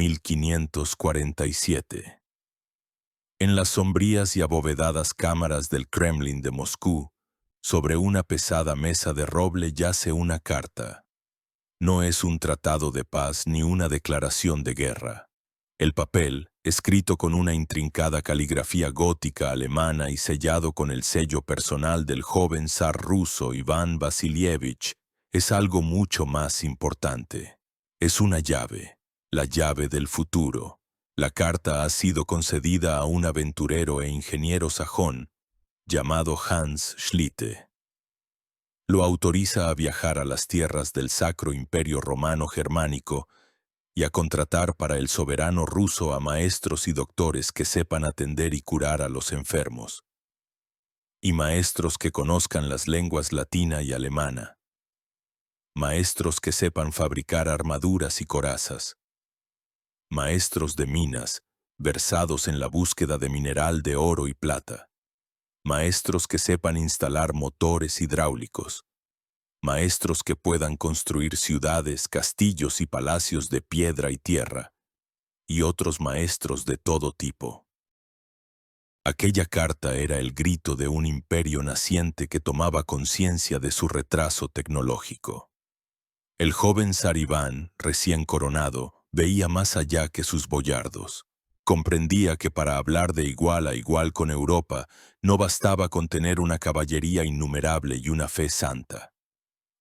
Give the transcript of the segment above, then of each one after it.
1547. En las sombrías y abovedadas cámaras del Kremlin de Moscú, sobre una pesada mesa de roble yace una carta. No es un tratado de paz ni una declaración de guerra. El papel, escrito con una intrincada caligrafía gótica alemana y sellado con el sello personal del joven zar ruso Iván Vasilievich, es algo mucho más importante. Es una llave, la llave del futuro. La carta ha sido concedida a un aventurero e ingeniero sajón llamado Hans Schlitte. Lo autoriza a viajar a las tierras del Sacro Imperio Romano Germánico y a contratar para el soberano ruso a maestros y doctores que sepan atender y curar a los enfermos, y maestros que conozcan las lenguas latina y alemana, maestros que sepan fabricar armaduras y corazas, maestros de minas, versados en la búsqueda de mineral de oro y plata, maestros que sepan instalar motores hidráulicos, maestros que puedan construir ciudades, castillos y palacios de piedra y tierra, y otros maestros de todo tipo. Aquella carta era el grito de un imperio naciente que tomaba conciencia de su retraso tecnológico. El joven zar Iván, recién coronado, veía más allá que sus boyardos. Comprendía que para hablar de igual a igual con Europa no bastaba con tener una caballería innumerable y una fe santa.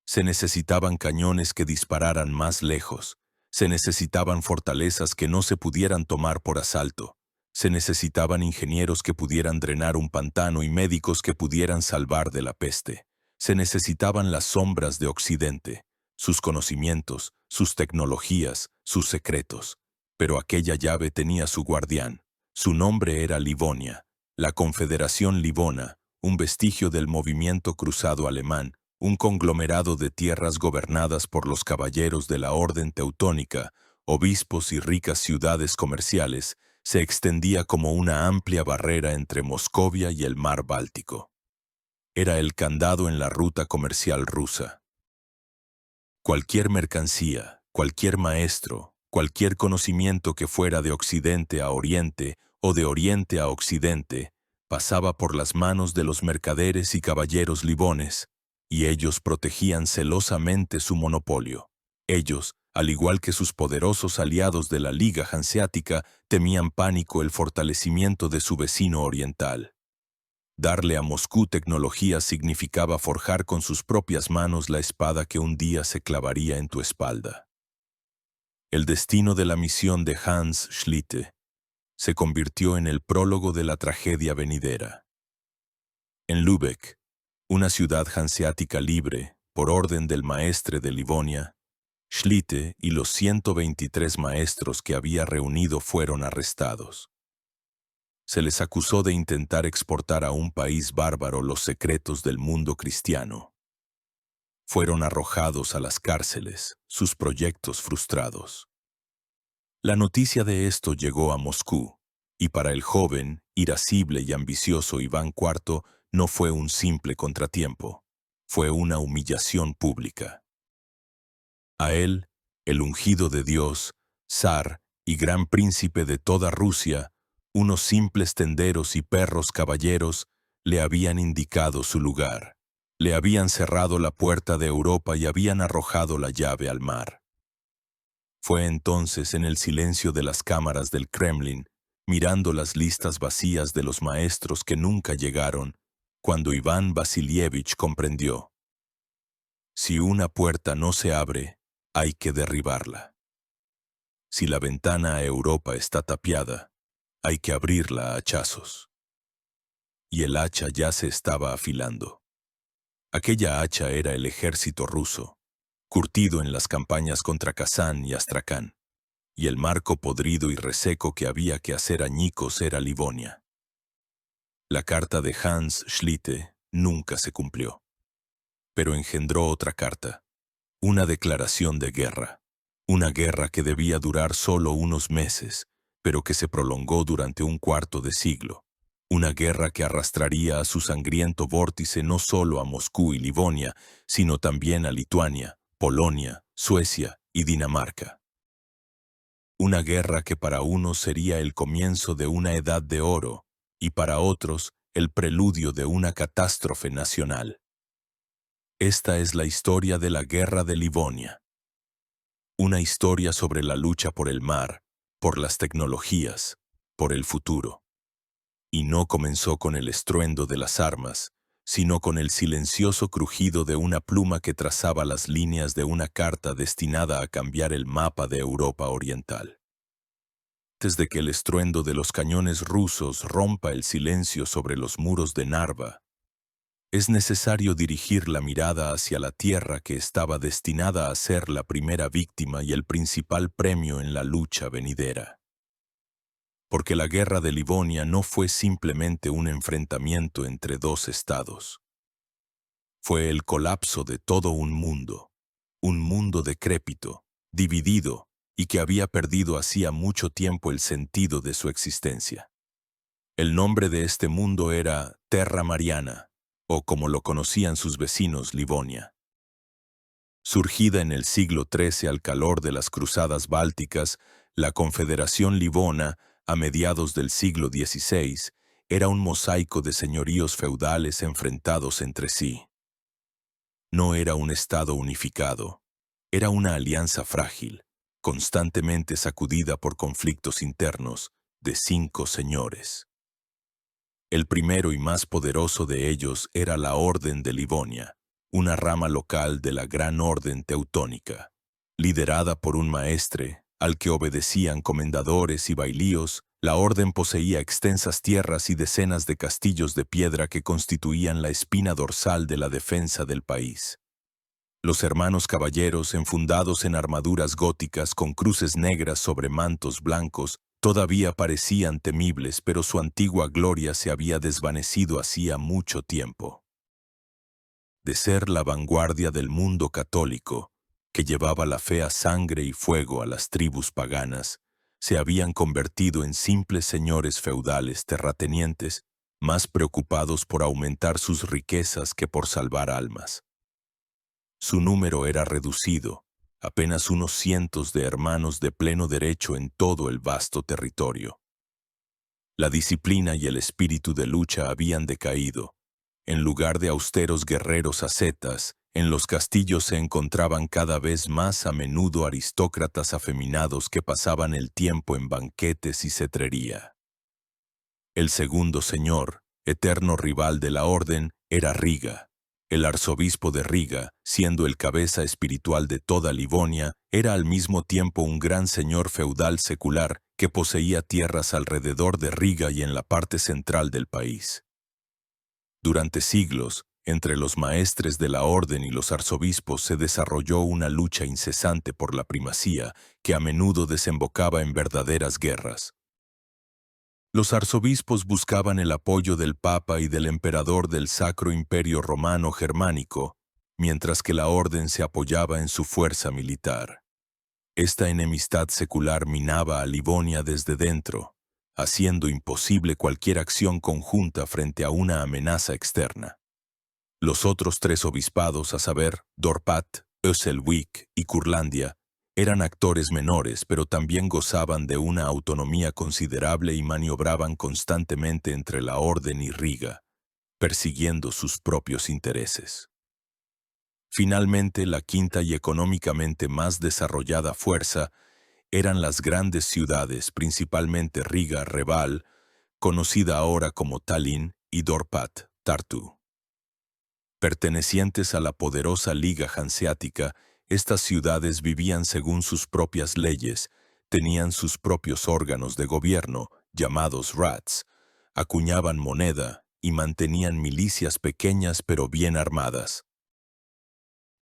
Se necesitaban cañones que dispararan más lejos, se necesitaban fortalezas que no se pudieran tomar por asalto, se necesitaban ingenieros que pudieran drenar un pantano y médicos que pudieran salvar de la peste. Se necesitaban las sombras de Occidente, sus conocimientos, sus tecnologías, sus secretos. Pero aquella llave tenía su guardián. Su nombre era Livonia, la Confederación Livona, un vestigio del movimiento cruzado alemán, un conglomerado de tierras gobernadas por los caballeros de la Orden Teutónica, obispos y ricas ciudades comerciales, se extendía como una amplia barrera entre Moscovia y el mar Báltico. Era el candado en la ruta comercial rusa. Cualquier mercancía, cualquier maestro, cualquier conocimiento que fuera de Occidente a Oriente o de Oriente a Occidente, pasaba por las manos de los mercaderes y caballeros livones, y ellos protegían celosamente su monopolio. Ellos, al igual que sus poderosos aliados de la Liga Hanseática, temían pánico el fortalecimiento de su vecino oriental. Darle a Moscú tecnología significaba forjar con sus propias manos la espada que un día se clavaría en tu espalda. El destino de la misión de Hans Schlitte se convirtió en el prólogo de la tragedia venidera. En Lübeck, una ciudad hanseática libre, por orden del maestre de Livonia, Schlitte y los 123 maestros que había reunido fueron arrestados. Se les acusó de intentar exportar a un país bárbaro los secretos del mundo cristiano. Fueron arrojados a las cárceles, sus proyectos frustrados. La noticia de esto llegó a Moscú, y para el joven, irascible y ambicioso Iván IV no fue un simple contratiempo, fue una humillación pública. A él, el ungido de Dios, zar y gran príncipe de toda Rusia, unos simples tenderos y perros caballeros le habían indicado su lugar. Le habían cerrado la puerta de Europa y habían arrojado la llave al mar. Fue entonces en el silencio de las cámaras del Kremlin, mirando las listas vacías de los maestros que nunca llegaron, cuando Iván Vasilievich comprendió: si una puerta no se abre, hay que derribarla. Si la ventana a Europa está tapiada, hay que abrirla a hachazos. Y el hacha ya se estaba afilando. Aquella hacha era el ejército ruso, curtido en las campañas contra Kazán y Astracán, y el marco podrido y reseco que había que hacer añicos era Livonia. La carta de Hans Schlitte nunca se cumplió, pero engendró otra carta, una declaración de guerra, una guerra que debía durar solo unos meses, pero que se prolongó durante un cuarto de siglo, una guerra que arrastraría a su sangriento vórtice no solo a Moscú y Livonia, sino también a Lituania, Polonia, Suecia y Dinamarca. Una guerra que para unos sería el comienzo de una edad de oro y para otros el preludio de una catástrofe nacional. Esta es la historia de la Guerra de Livonia. Una historia sobre la lucha por el mar, por las tecnologías, por el futuro. Y no comenzó con el estruendo de las armas, sino con el silencioso crujido de una pluma que trazaba las líneas de una carta destinada a cambiar el mapa de Europa Oriental. Antes de que el estruendo de los cañones rusos rompa el silencio sobre los muros de Narva, es necesario dirigir la mirada hacia la tierra que estaba destinada a ser la primera víctima y el principal premio en la lucha venidera. Porque la guerra de Livonia no fue simplemente un enfrentamiento entre dos estados. Fue el colapso de todo un mundo decrépito, dividido y que había perdido hacía mucho tiempo el sentido de su existencia. El nombre de este mundo era Terra Mariana, o como lo conocían sus vecinos, Livonia. Surgida en el siglo XIII al calor de las cruzadas bálticas, la Confederación Livona, a mediados del siglo XVI, era un mosaico de señoríos feudales enfrentados entre sí. No era un estado unificado, era una alianza frágil, constantemente sacudida por conflictos internos, de 5 señores. El primero y más poderoso de ellos era la Orden de Livonia, una rama local de la Gran Orden Teutónica, liderada por un maestre al que obedecían comendadores y bailíos. La orden poseía extensas tierras y decenas de castillos de piedra que constituían la espina dorsal de la defensa del país. Los hermanos caballeros, enfundados en armaduras góticas con cruces negras sobre mantos blancos, todavía parecían temibles, pero su antigua gloria se había desvanecido hacía mucho tiempo. De ser la vanguardia del mundo católico, que llevaba la fe a sangre y fuego a las tribus paganas, se habían convertido en simples señores feudales terratenientes, más preocupados por aumentar sus riquezas que por salvar almas. Su número era reducido, apenas unos cientos de hermanos de pleno derecho en todo el vasto territorio. La disciplina y el espíritu de lucha habían decaído. En lugar de austeros guerreros ascetas, en los castillos se encontraban cada vez más a menudo aristócratas afeminados que pasaban el tiempo en banquetes y cetrería. El segundo señor, eterno rival de la orden, era Riga. El arzobispo de Riga, siendo el cabeza espiritual de toda Livonia, era al mismo tiempo un gran señor feudal secular que poseía tierras alrededor de Riga y en la parte central del país. Durante siglos, entre los maestres de la orden y los arzobispos se desarrolló una lucha incesante por la primacía que a menudo desembocaba en verdaderas guerras. Los arzobispos buscaban el apoyo del Papa y del emperador del Sacro Imperio Romano Germánico, mientras que la orden se apoyaba en su fuerza militar. Esta enemistad secular minaba a Livonia desde dentro, haciendo imposible cualquier acción conjunta frente a una amenaza externa. Los otros 3 obispados, a saber, Dorpat, Öselwick y Curlandia, eran actores menores, pero también gozaban de una autonomía considerable y maniobraban constantemente entre la orden y Riga, persiguiendo sus propios intereses. Finalmente, la quinta y económicamente más desarrollada fuerza eran las grandes ciudades, principalmente Riga, Reval, conocida ahora como Tallinn, y Dorpat, Tartu. Pertenecientes a la poderosa Liga Hanseática, estas ciudades vivían según sus propias leyes, tenían sus propios órganos de gobierno, llamados rats, acuñaban moneda y mantenían milicias pequeñas pero bien armadas.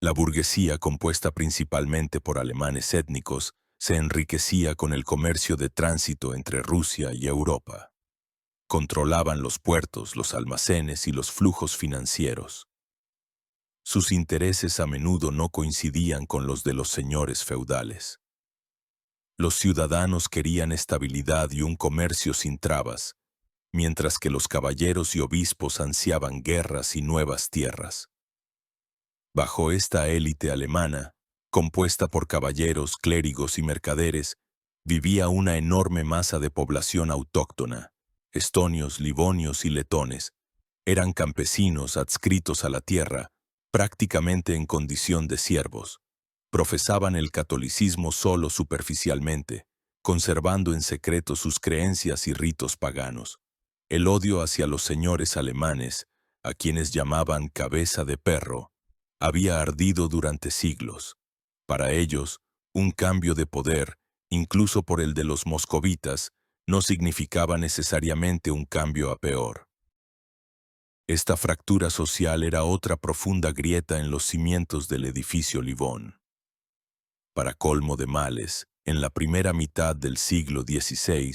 La burguesía, compuesta principalmente por alemanes étnicos, se enriquecía con el comercio de tránsito entre Rusia y Europa. Controlaban los puertos, los almacenes y los flujos financieros. Sus intereses a menudo no coincidían con los de los señores feudales. Los ciudadanos querían estabilidad y un comercio sin trabas, mientras que los caballeros y obispos ansiaban guerras y nuevas tierras. Bajo esta élite alemana, compuesta por caballeros, clérigos y mercaderes, vivía una enorme masa de población autóctona. Estonios, livonios y letones. Eran campesinos adscritos a la tierra, prácticamente en condición de siervos. Profesaban el catolicismo solo superficialmente, conservando en secreto sus creencias y ritos paganos. El odio hacia los señores alemanes, a quienes llamaban cabeza de perro, había ardido durante siglos. Para ellos, un cambio de poder, incluso por el de los moscovitas, no significaba necesariamente un cambio a peor. Esta fractura social era otra profunda grieta en los cimientos del edificio Livón. Para colmo de males, en la primera mitad del siglo XVI,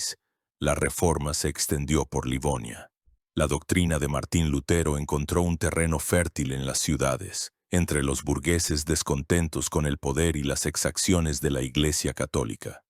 la Reforma se extendió por Livonia. La doctrina de Martín Lutero encontró un terreno fértil en las ciudades, entre los burgueses descontentos con el poder y las exacciones de la Iglesia católica.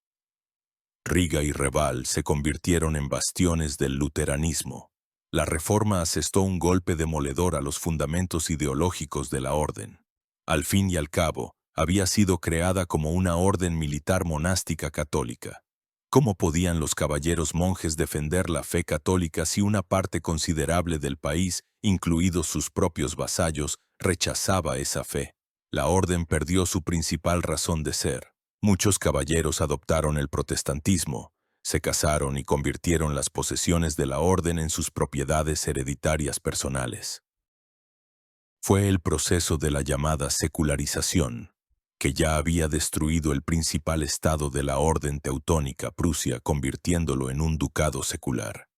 Riga y Reval se convirtieron en bastiones del luteranismo. La Reforma asestó un golpe demoledor a los fundamentos ideológicos de la orden. Al fin y al cabo, había sido creada como una orden militar monástica católica. ¿Cómo podían los caballeros monjes defender la fe católica si una parte considerable del país, incluidos sus propios vasallos, rechazaba esa fe? La orden perdió su principal razón de ser. Muchos caballeros adoptaron el protestantismo, se casaron y convirtieron las posesiones de la orden en sus propiedades hereditarias personales. Fue el proceso de la llamada secularización, que ya había destruido el principal estado de la orden teutónica Prusia, convirtiéndolo en un ducado secular.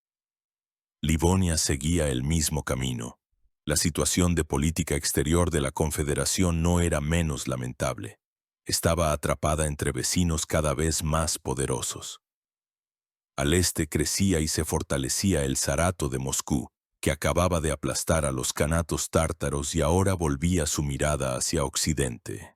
Livonia seguía el mismo camino. La situación de política exterior de la Confederación no era menos lamentable. Estaba atrapada entre vecinos cada vez más poderosos. Al este crecía y se fortalecía el zarato de Moscú, que acababa de aplastar a los kanatos tártaros y ahora volvía su mirada hacia occidente.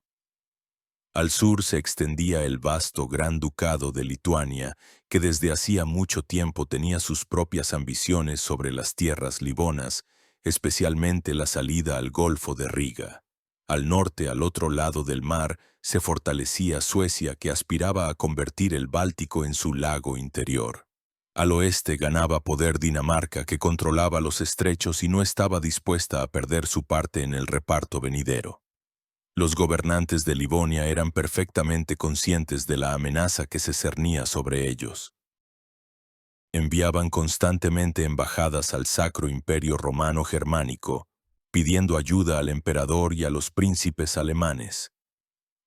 Al sur se extendía el vasto Gran Ducado de Lituania, que desde hacía mucho tiempo tenía sus propias ambiciones sobre las tierras livonas, especialmente la salida al Golfo de Riga. Al norte, al otro lado del mar, se fortalecía Suecia, que aspiraba a convertir el Báltico en su lago interior. Al oeste ganaba poder Dinamarca, que controlaba los estrechos y no estaba dispuesta a perder su parte en el reparto venidero. Los gobernantes de Livonia eran perfectamente conscientes de la amenaza que se cernía sobre ellos. Enviaban constantemente embajadas al Sacro Imperio Romano Germánico, pidiendo ayuda al emperador y a los príncipes alemanes.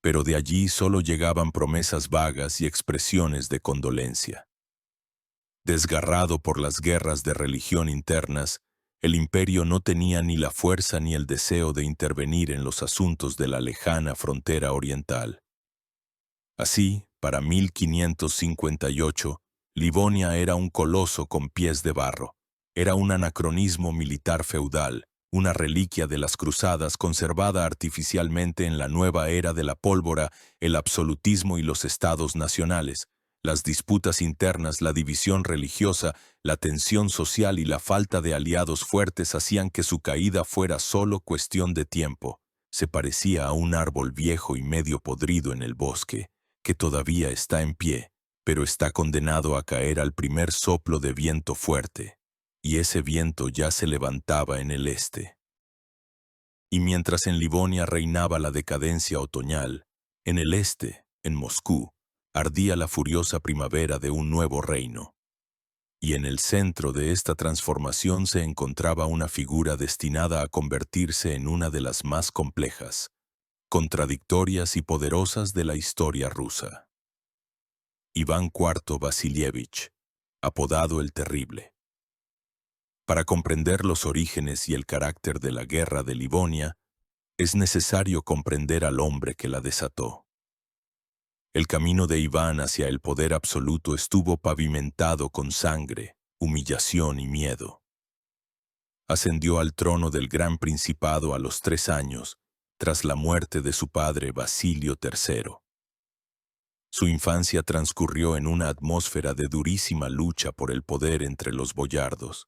Pero de allí solo llegaban promesas vagas y expresiones de condolencia. Desgarrado por las guerras de religión internas, el imperio no tenía ni la fuerza ni el deseo de intervenir en los asuntos de la lejana frontera oriental. Así, para 1558, Livonia era un coloso con pies de barro. Era un anacronismo militar feudal, una reliquia de las cruzadas conservada artificialmente en la nueva era de la pólvora, el absolutismo y los estados nacionales. Las disputas internas, la división religiosa, la tensión social y la falta de aliados fuertes hacían que su caída fuera solo cuestión de tiempo. Se parecía a un árbol viejo y medio podrido en el bosque, que todavía está en pie, pero está condenado a caer al primer soplo de viento fuerte. Y ese viento ya se levantaba en el este. Y mientras en Livonia reinaba la decadencia otoñal, en el este, en Moscú, ardía la furiosa primavera de un nuevo reino. Y en el centro de esta transformación se encontraba una figura destinada a convertirse en una de las más complejas, contradictorias y poderosas de la historia rusa. Iván IV Vasilievich, apodado el Terrible. Para comprender los orígenes y el carácter de la guerra de Livonia, es necesario comprender al hombre que la desató. El camino de Iván hacia el poder absoluto estuvo pavimentado con sangre, humillación y miedo. Ascendió al trono del gran principado a los 3 años, tras la muerte de su padre Basilio III. Su infancia transcurrió en una atmósfera de durísima lucha por el poder entre los boyardos.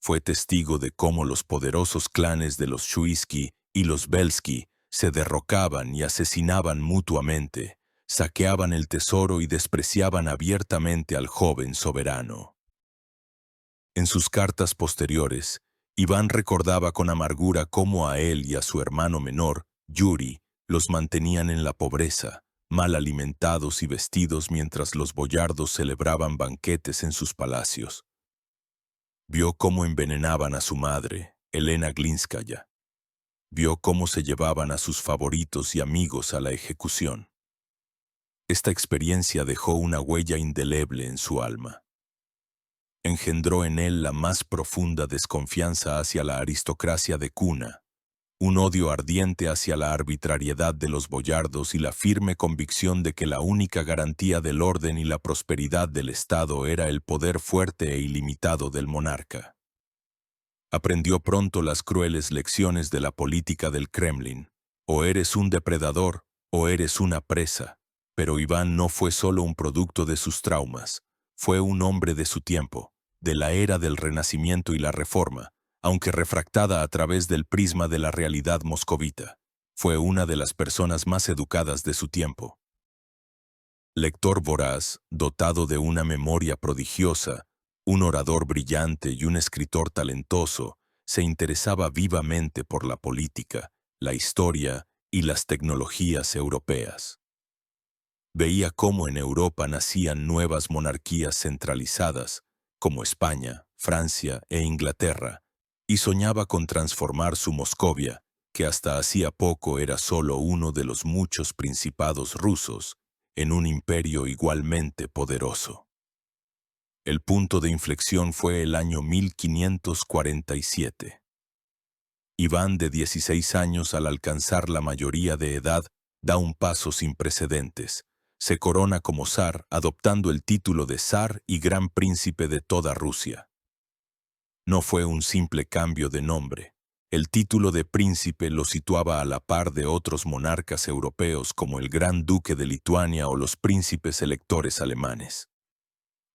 Fue testigo de cómo los poderosos clanes de los Shuisky y los Belsky se derrocaban y asesinaban mutuamente, saqueaban el tesoro y despreciaban abiertamente al joven soberano. En sus cartas posteriores, Iván recordaba con amargura cómo a él y a su hermano menor, Yuri, los mantenían en la pobreza, mal alimentados y vestidos mientras los boyardos celebraban banquetes en sus palacios. Vio cómo envenenaban a su madre, Elena Glinskaya. Vio cómo se llevaban a sus favoritos y amigos a la ejecución. Esta experiencia dejó una huella indeleble en su alma. Engendró en él la más profunda desconfianza hacia la aristocracia de cuna, un odio ardiente hacia la arbitrariedad de los boyardos y la firme convicción de que la única garantía del orden y la prosperidad del Estado era el poder fuerte e ilimitado del monarca. Aprendió pronto las crueles lecciones de la política del Kremlin. O eres un depredador, o eres una presa. Pero Iván no fue solo un producto de sus traumas, fue un hombre de su tiempo, de la era del Renacimiento y la Reforma, aunque refractada a través del prisma de la realidad moscovita. Fue una de las personas más educadas de su tiempo. Lector voraz, dotado de una memoria prodigiosa, un orador brillante y un escritor talentoso, se interesaba vivamente por la política, la historia y las tecnologías europeas. Veía cómo en Europa nacían nuevas monarquías centralizadas, como España, Francia e Inglaterra, y soñaba con transformar su Moscovia, que hasta hacía poco era solo uno de los muchos principados rusos, en un imperio igualmente poderoso. El punto de inflexión fue el año 1547. Iván, de 16 años, al alcanzar la mayoría de edad, da un paso sin precedentes. Se corona como zar, adoptando el título de zar y gran príncipe de toda Rusia. No fue un simple cambio de nombre. El título de príncipe lo situaba a la par de otros monarcas europeos como el Gran Duque de Lituania o los príncipes electores alemanes.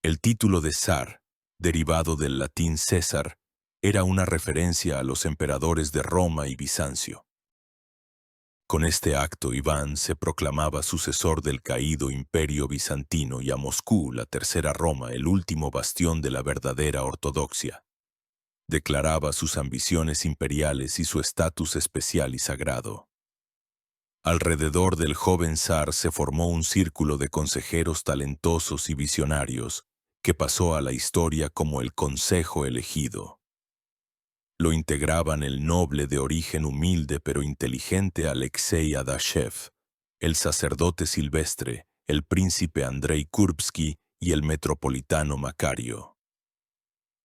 El título de zar, derivado del latín César, era una referencia a los emperadores de Roma y Bizancio. Con este acto, Iván se proclamaba sucesor del caído imperio bizantino y a Moscú, la tercera Roma, el último bastión de la verdadera ortodoxia. Declaraba sus ambiciones imperiales y su estatus especial y sagrado. Alrededor del joven zar se formó un círculo de consejeros talentosos y visionarios que pasó a la historia como el Consejo Elegido. Lo integraban el noble de origen humilde pero inteligente Alexei Adashev, el sacerdote silvestre, el príncipe Andrei Kurbsky y el metropolitano Macario.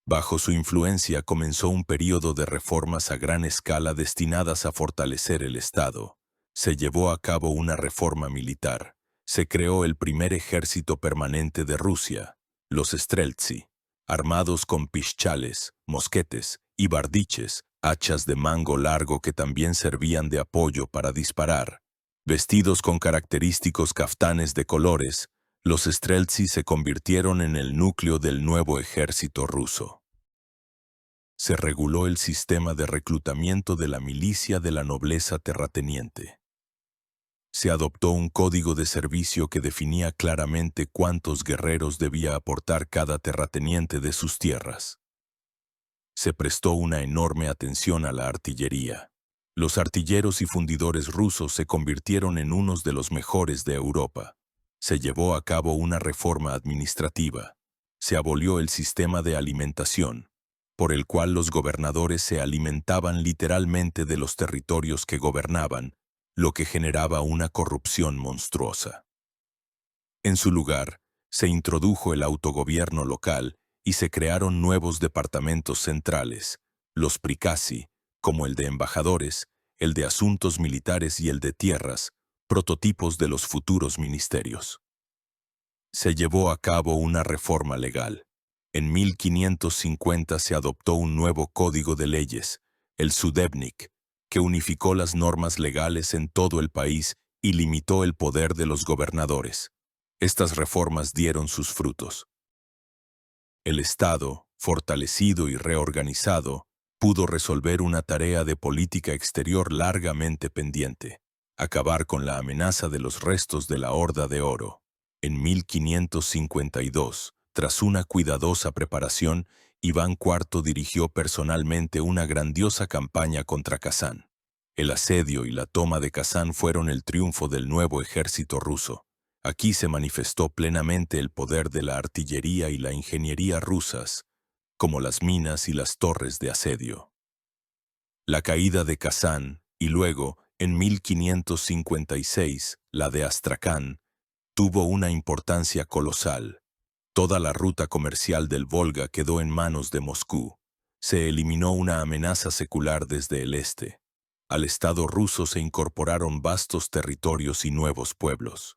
Bajo su influencia comenzó un período de reformas a gran escala destinadas a fortalecer el Estado. Se llevó a cabo una reforma militar. Se creó el primer ejército permanente de Rusia, los Streltsy, armados con pistolas, mosquetes y bardiches, hachas de mango largo que también servían de apoyo para disparar. Vestidos con característicos caftanes de colores, los Streltsy se convirtieron en el núcleo del nuevo ejército ruso. Se reguló el sistema de reclutamiento de la milicia de la nobleza terrateniente. Se adoptó un código de servicio que definía claramente cuántos guerreros debía aportar cada terrateniente de sus tierras. Se prestó una enorme atención a la artillería. Los artilleros y fundidores rusos se convirtieron en unos de los mejores de Europa. Se llevó a cabo una reforma administrativa. Se abolió el sistema de alimentación, por el cual los gobernadores se alimentaban literalmente de los territorios que gobernaban, lo que generaba una corrupción monstruosa. En su lugar, se introdujo el autogobierno local y se crearon nuevos departamentos centrales, los prikasi, como el de embajadores, el de asuntos militares y el de tierras, prototipos de los futuros ministerios. Se llevó a cabo una reforma legal. En 1550 se adoptó un nuevo código de leyes, el Sudebnik, que unificó las normas legales en todo el país y limitó el poder de los gobernadores. Estas reformas dieron sus frutos. El Estado, fortalecido y reorganizado, pudo resolver una tarea de política exterior largamente pendiente: acabar con la amenaza de los restos de la Horda de Oro. En 1552, tras una cuidadosa preparación, Iván IV dirigió personalmente una grandiosa campaña contra Kazán. El asedio y la toma de Kazán fueron el triunfo del nuevo ejército ruso. Aquí se manifestó plenamente el poder de la artillería y la ingeniería rusas, como las minas y las torres de asedio. La caída de Kazán y luego, en 1556, la de Astracán, tuvo una importancia colosal. Toda la ruta comercial del Volga quedó en manos de Moscú. Se eliminó una amenaza secular desde el este. Al Estado ruso se incorporaron vastos territorios y nuevos pueblos.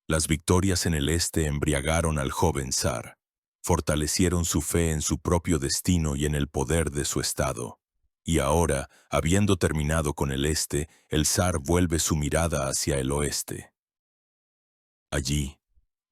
Las victorias en el este embriagaron al joven zar. Fortalecieron su fe en su propio destino y en el poder de su Estado. Y ahora, habiendo terminado con el este, el zar vuelve su mirada hacia el oeste. Allí,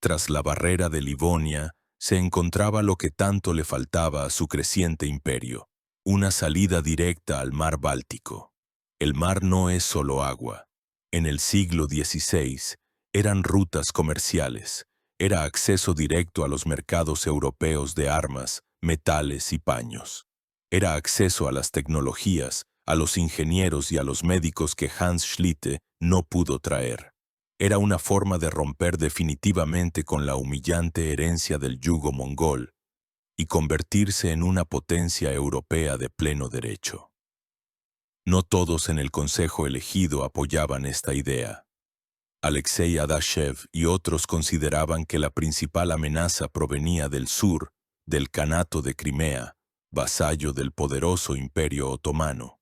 tras la barrera de Livonia, se encontraba lo que tanto le faltaba a su creciente imperio, una salida directa al mar Báltico. El mar no es solo agua. En el siglo XVI eran rutas comerciales, era acceso directo a los mercados europeos de armas, metales y paños. Era acceso a las tecnologías, a los ingenieros y a los médicos que Hans Schlitte no pudo traer. Era una forma de romper definitivamente con la humillante herencia del yugo mongol y convertirse en una potencia europea de pleno derecho. No todos en el Consejo elegido apoyaban esta idea. Alexei Adashev y otros consideraban que la principal amenaza provenía del sur, del Kanato de Crimea, vasallo del poderoso Imperio Otomano.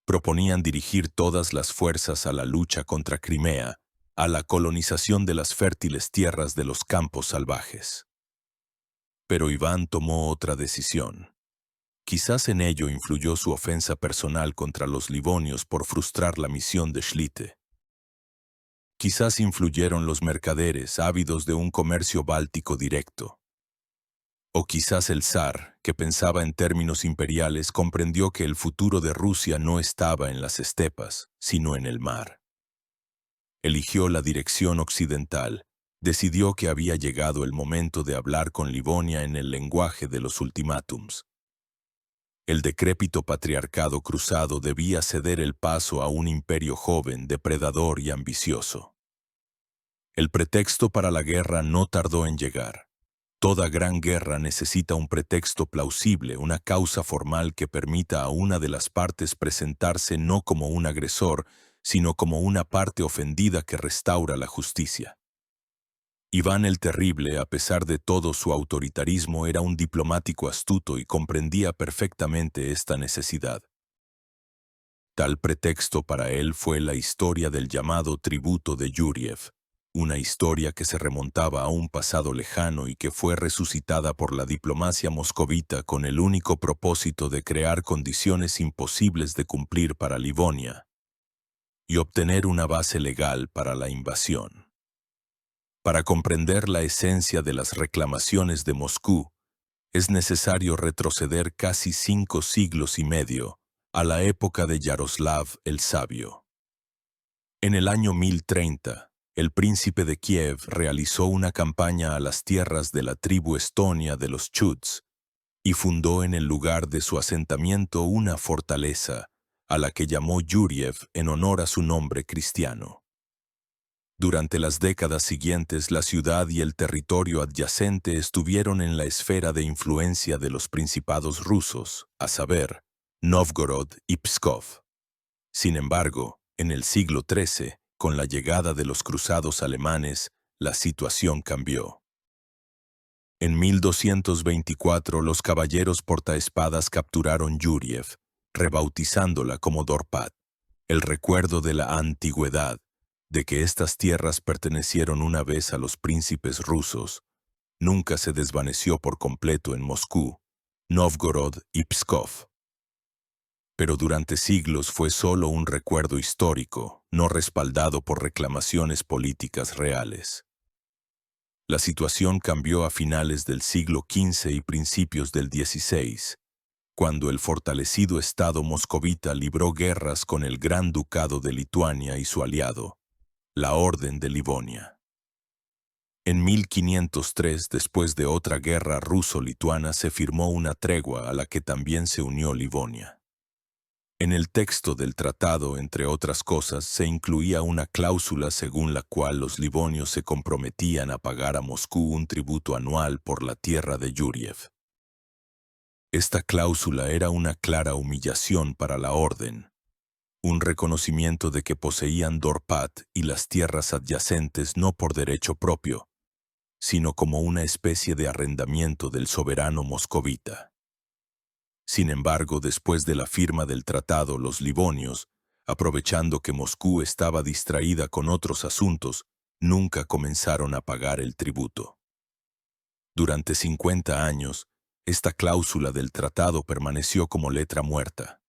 Proponían dirigir todas las fuerzas a la lucha contra Crimea, a la colonización de las fértiles tierras de los campos salvajes. Pero Iván tomó otra decisión. Quizás en ello influyó su ofensa personal contra los livonios por frustrar la misión de Schlitte. Quizás influyeron los mercaderes ávidos de un comercio báltico directo. O quizás el zar, que pensaba en términos imperiales, comprendió que el futuro de Rusia no estaba en las estepas, sino en el mar. Eligió la dirección occidental, decidió que había llegado el momento de hablar con Livonia en el lenguaje de los ultimátums. El decrépito patriarcado cruzado debía ceder el paso a un imperio joven, depredador y ambicioso. El pretexto para la guerra no tardó en llegar. Toda gran guerra necesita un pretexto plausible, una causa formal que permita a una de las partes presentarse no como un agresor, sino como una parte ofendida que restaura la justicia. Iván el Terrible, a pesar de todo su autoritarismo, era un diplomático astuto y comprendía perfectamente esta necesidad. Tal pretexto para él fue la historia del llamado tributo de Yuriev, una historia que se remontaba a un pasado lejano y que fue resucitada por la diplomacia moscovita con el único propósito de crear condiciones imposibles de cumplir para Livonia y obtener una base legal para la invasión. Para comprender la esencia de las reclamaciones de Moscú, es necesario retroceder casi 5 siglos y medio a la época de Yaroslav el Sabio. En el año 1030, el príncipe de Kiev realizó una campaña a las tierras de la tribu estonia de los Chuds y fundó en el lugar de su asentamiento una fortaleza, a la que llamó Yuriev en honor a su nombre cristiano. Durante las décadas siguientes, la ciudad y el territorio adyacente estuvieron en la esfera de influencia de los principados rusos, a saber, Novgorod y Pskov. Sin embargo, en el siglo XIII, con la llegada de los cruzados alemanes, la situación cambió. En 1224, los caballeros portaespadas capturaron Yuriev, rebautizándola como Dorpat, el recuerdo de la antigüedad, de que estas tierras pertenecieron una vez a los príncipes rusos, nunca se desvaneció por completo en Moscú, Novgorod y Pskov. Pero durante siglos fue solo un recuerdo histórico, no respaldado por reclamaciones políticas reales. La situación cambió a finales del siglo XV y principios del XVI, cuando el fortalecido estado moscovita libró guerras con el Gran Ducado de Lituania y su aliado, la Orden de Livonia. En 1503, después de otra guerra ruso-lituana, se firmó una tregua a la que también se unió Livonia. En el texto del tratado, entre otras cosas, se incluía una cláusula según la cual los livonios se comprometían a pagar a Moscú un tributo anual por la tierra de Yuriev. Esta cláusula era una clara humillación para la orden, un reconocimiento de que poseían Dorpat y las tierras adyacentes no por derecho propio, sino como una especie de arrendamiento del soberano moscovita. Sin embargo, después de la firma del tratado, los livonios, aprovechando que Moscú estaba distraída con otros asuntos, nunca comenzaron a pagar el tributo. Durante 50 años, esta cláusula del tratado permaneció como letra muerta.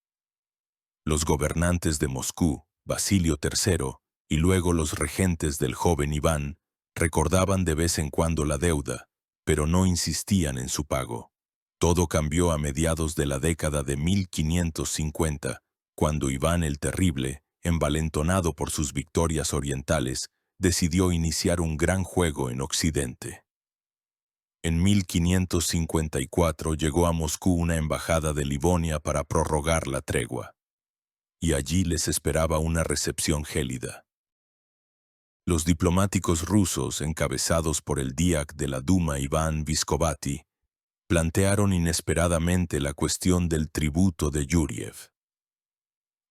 Los gobernantes de Moscú, Basilio III, y luego los regentes del joven Iván, recordaban de vez en cuando la deuda, pero no insistían en su pago. Todo cambió a mediados de la década de 1550, cuando Iván el Terrible, envalentonado por sus victorias orientales, decidió iniciar un gran juego en Occidente. En 1554 llegó a Moscú una embajada de Livonia para prorrogar la tregua, y allí les esperaba una recepción gélida. Los diplomáticos rusos, encabezados por el diac de la Duma Iván Viskovati, plantearon inesperadamente la cuestión del tributo de Yuriev.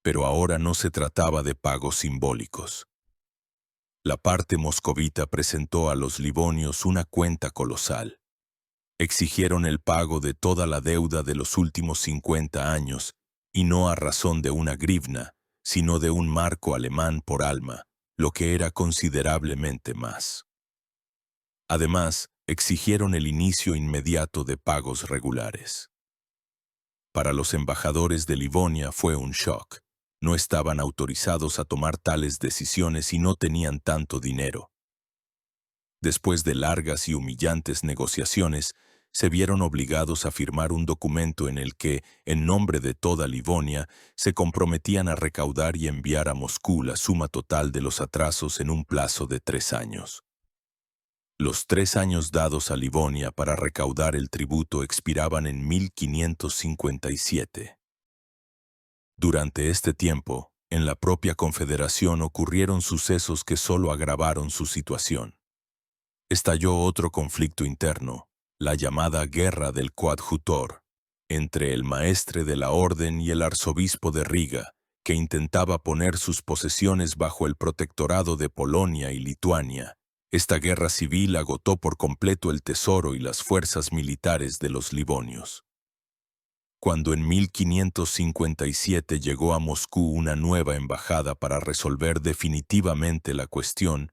Pero ahora no se trataba de pagos simbólicos. La parte moscovita presentó a los livonios una cuenta colosal. Exigieron el pago de toda la deuda de los últimos 50 años, y no a razón de una grivna, sino de un marco alemán por alma, lo que era considerablemente más. Además, exigieron el inicio inmediato de pagos regulares. Para los embajadores de Livonia fue un shock. No estaban autorizados a tomar tales decisiones y no tenían tanto dinero. Después de largas y humillantes negociaciones, se vieron obligados a firmar un documento en el que, en nombre de toda Livonia, se comprometían a recaudar y enviar a Moscú la suma total de los atrasos en un plazo de 3 años. Los 3 años dados a Livonia para recaudar el tributo expiraban en 1557. Durante este tiempo, en la propia Confederación ocurrieron sucesos que solo agravaron su situación. Estalló otro conflicto interno, la llamada Guerra del Coadjutor, entre el maestre de la orden y el arzobispo de Riga, que intentaba poner sus posesiones bajo el protectorado de Polonia y Lituania. Esta guerra civil agotó por completo el tesoro y las fuerzas militares de los livonios. Cuando en 1557 llegó a Moscú una nueva embajada para resolver definitivamente la cuestión,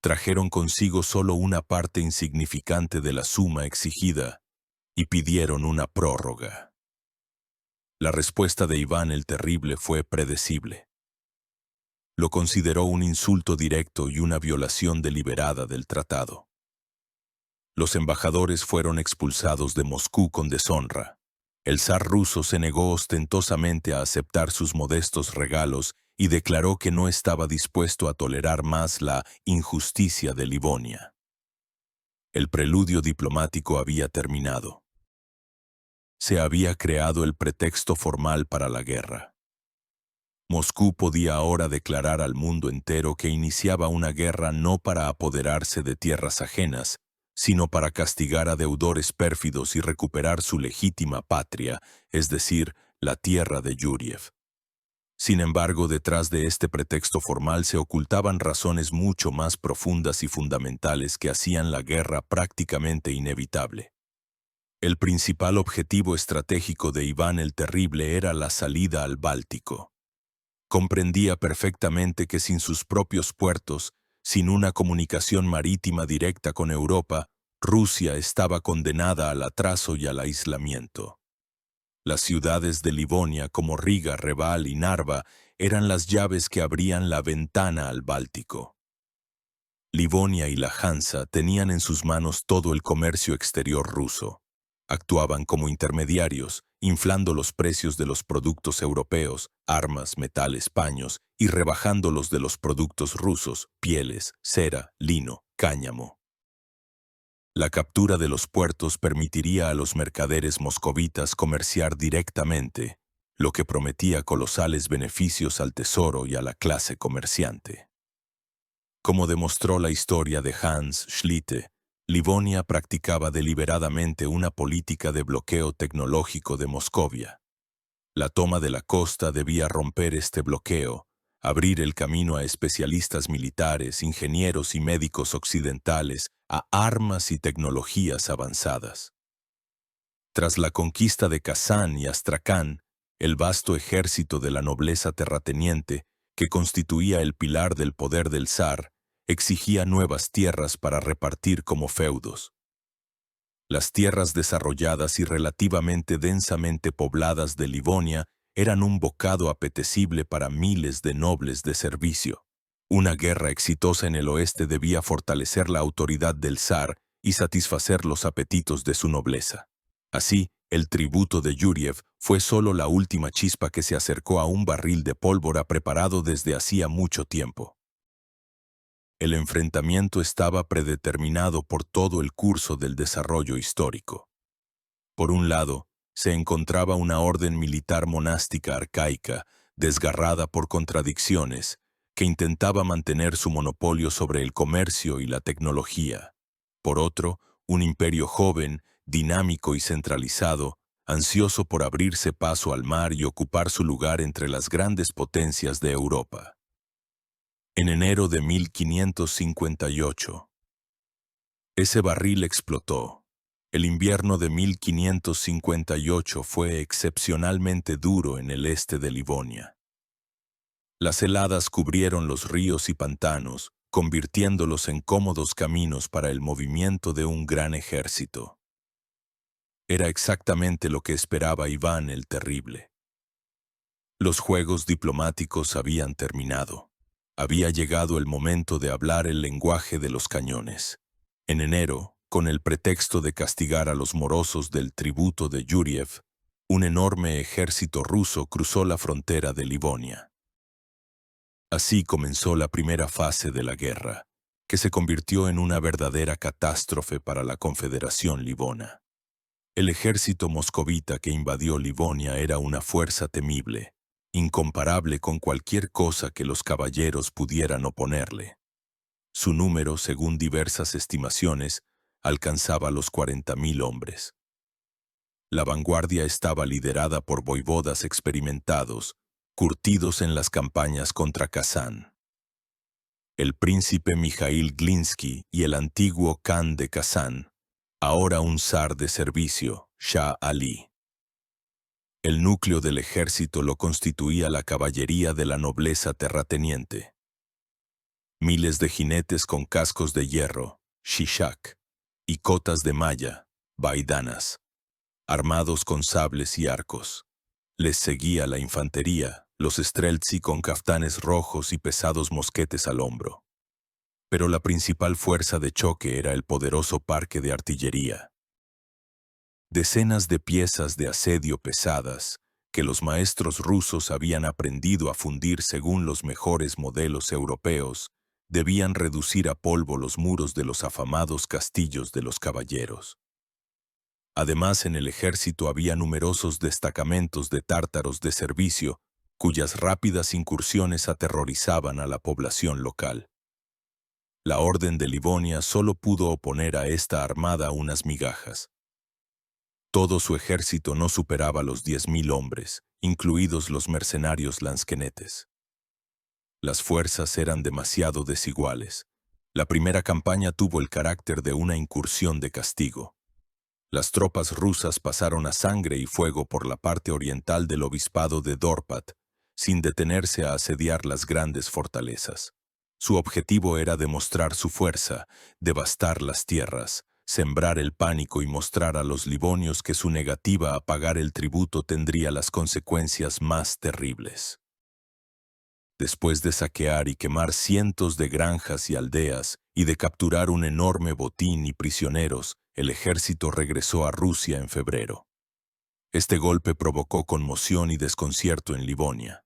trajeron consigo solo una parte insignificante de la suma exigida y pidieron una prórroga. La respuesta de Iván el Terrible fue predecible. Lo consideró un insulto directo y una violación deliberada del tratado. Los embajadores fueron expulsados de Moscú con deshonra. El zar ruso se negó ostentosamente a aceptar sus modestos regalos y declaró que no estaba dispuesto a tolerar más la injusticia de Livonia. El preludio diplomático había terminado. Se había creado el pretexto formal para la guerra. Moscú podía ahora declarar al mundo entero que iniciaba una guerra no para apoderarse de tierras ajenas, sino para castigar a deudores pérfidos y recuperar su legítima patria, es decir, la tierra de Yuriev. Sin embargo, detrás de este pretexto formal se ocultaban razones mucho más profundas y fundamentales que hacían la guerra prácticamente inevitable. El principal objetivo estratégico de Iván el Terrible era la salida al Báltico. Comprendía perfectamente que sin sus propios puertos, sin una comunicación marítima directa con Europa, Rusia estaba condenada al atraso y al aislamiento. Las ciudades de Livonia como Riga, Reval y Narva eran las llaves que abrían la ventana al Báltico. Livonia y la Hansa tenían en sus manos todo el comercio exterior ruso. Actuaban como intermediarios inflando los precios de los productos europeos, armas, metales, paños, y rebajando los de los productos rusos, pieles, cera, lino, cáñamo. La captura de los puertos permitiría a los mercaderes moscovitas comerciar directamente, lo que prometía colosales beneficios al tesoro y a la clase comerciante. Como demostró la historia de Hans Schlitte, Livonia practicaba deliberadamente una política de bloqueo tecnológico de Moscovia. La toma de la costa debía romper este bloqueo, abrir el camino a especialistas militares, ingenieros y médicos occidentales, a armas y tecnologías avanzadas. Tras la conquista de Kazán y Astracán, el vasto ejército de la nobleza terrateniente, que constituía el pilar del poder del zar, exigía nuevas tierras para repartir como feudos. Las tierras desarrolladas y relativamente densamente pobladas de Livonia eran un bocado apetecible para miles de nobles de servicio. Una guerra exitosa en el oeste debía fortalecer la autoridad del zar y satisfacer los apetitos de su nobleza. Así, el tributo de Yuriev fue solo la última chispa que se acercó a un barril de pólvora preparado desde hacía mucho tiempo. El enfrentamiento estaba predeterminado por todo el curso del desarrollo histórico. Por un lado, se encontraba una orden militar monástica arcaica, desgarrada por contradicciones, que intentaba mantener su monopolio sobre el comercio y la tecnología. Por otro, un imperio joven, dinámico y centralizado, ansioso por abrirse paso al mar y ocupar su lugar entre las grandes potencias de Europa. En enero de 1558. Ese barril explotó. El invierno de 1558 fue excepcionalmente duro en el este de Livonia. Las heladas cubrieron los ríos y pantanos, convirtiéndolos en cómodos caminos para el movimiento de un gran ejército. Era exactamente lo que esperaba Iván el Terrible. Los juegos diplomáticos habían terminado. Había llegado el momento de hablar el lenguaje de los cañones. En enero, con el pretexto de castigar a los morosos del tributo de Yuriev, un enorme ejército ruso cruzó la frontera de Livonia. Así comenzó la primera fase de la guerra, que se convirtió en una verdadera catástrofe para la Confederación Livona. El ejército moscovita que invadió Livonia era una fuerza temible, incomparable con cualquier cosa que los caballeros pudieran oponerle. Su número, según diversas estimaciones, alcanzaba los 40.000 hombres. La vanguardia estaba liderada por voivodas experimentados, curtidos en las campañas contra Kazán. El príncipe Mijaíl Glinsky y el antiguo Khan de Kazán, ahora un zar de servicio, Shah Ali. El núcleo del ejército lo constituía la caballería de la nobleza terrateniente. Miles de jinetes con cascos de hierro, shishak, y cotas de malla, baidanas, armados con sables y arcos. Les seguía la infantería, los streltsí con caftanes rojos y pesados mosquetes al hombro. Pero la principal fuerza de choque era el poderoso parque de artillería. Decenas de piezas de asedio pesadas, que los maestros rusos habían aprendido a fundir según los mejores modelos europeos, debían reducir a polvo los muros de los afamados castillos de los caballeros. Además, en el ejército había numerosos destacamentos de tártaros de servicio, cuyas rápidas incursiones aterrorizaban a la población local. La Orden de Livonia solo pudo oponer a esta armada unas migajas. Todo su ejército no superaba los 10.000 hombres, incluidos los mercenarios lansquenetes. Las fuerzas eran demasiado desiguales. La primera campaña tuvo el carácter de una incursión de castigo. Las tropas rusas pasaron a sangre y fuego por la parte oriental del obispado de Dorpat, sin detenerse a asediar las grandes fortalezas. Su objetivo era demostrar su fuerza, devastar las tierras, sembrar el pánico y mostrar a los livonios que su negativa a pagar el tributo tendría las consecuencias más terribles. Después de saquear y quemar cientos de granjas y aldeas y de capturar un enorme botín y prisioneros, el ejército regresó a Rusia en febrero. Este golpe provocó conmoción y desconcierto en Livonia.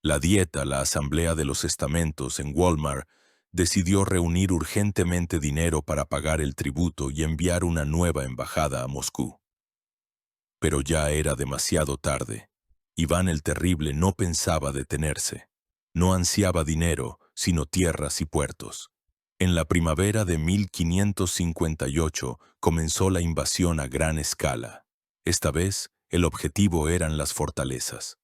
La Dieta, la Asamblea de los Estamentos en Weimar, decidió reunir urgentemente dinero para pagar el tributo y enviar una nueva embajada a Moscú. Pero ya era demasiado tarde. Iván el Terrible no pensaba detenerse. No ansiaba dinero, sino tierras y puertos. En la primavera de 1558 comenzó la invasión a gran escala. Esta vez, el objetivo eran las fortalezas.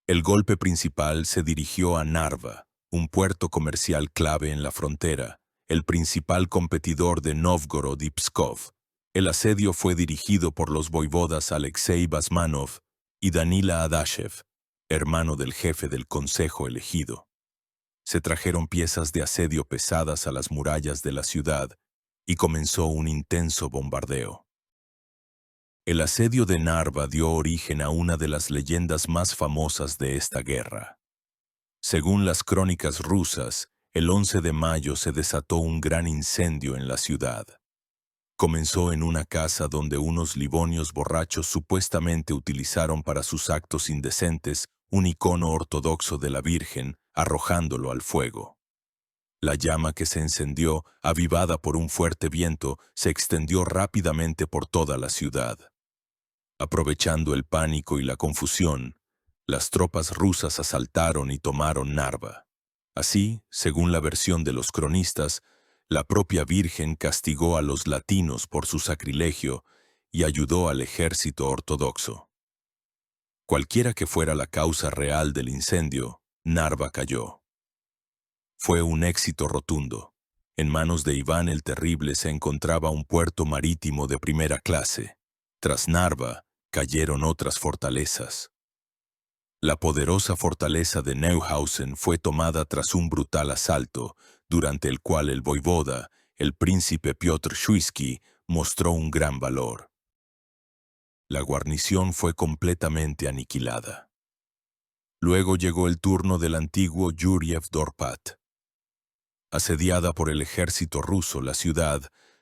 El golpe principal se dirigió a Narva, un puerto comercial clave en la frontera, el principal competidor de Novgorod y Pskov. El asedio fue dirigido por los voivodas Alexei Basmanov y Danila Adashev, hermano del jefe del consejo elegido. Se trajeron piezas de asedio pesadas a las murallas de la ciudad y comenzó un intenso bombardeo. El asedio de Narva dio origen a una de las leyendas más famosas de esta guerra. Según las crónicas rusas, el 11 de mayo se desató un gran incendio en la ciudad. Comenzó en una casa donde unos livonios borrachos supuestamente utilizaron para sus actos indecentes un icono ortodoxo de la Virgen, arrojándolo al fuego. La llama que se encendió, avivada por un fuerte viento, se extendió rápidamente por toda la ciudad. Aprovechando el pánico y la confusión, las tropas rusas asaltaron y tomaron Narva. Así, según la versión de los cronistas, la propia Virgen castigó a los latinos por su sacrilegio y ayudó al ejército ortodoxo. Cualquiera que fuera la causa real del incendio, Narva cayó. Fue un éxito rotundo. En manos de Iván el Terrible se encontraba un puerto marítimo de primera clase. Tras Narva, cayeron otras fortalezas. La poderosa fortaleza de Neuhausen fue tomada tras un brutal asalto, durante el cual el voivoda, el príncipe Piotr Shuisky, mostró un gran valor. La guarnición fue completamente aniquilada. Luego llegó el turno del antiguo Yuriev Dorpat. Asediada por el ejército ruso, la ciudad,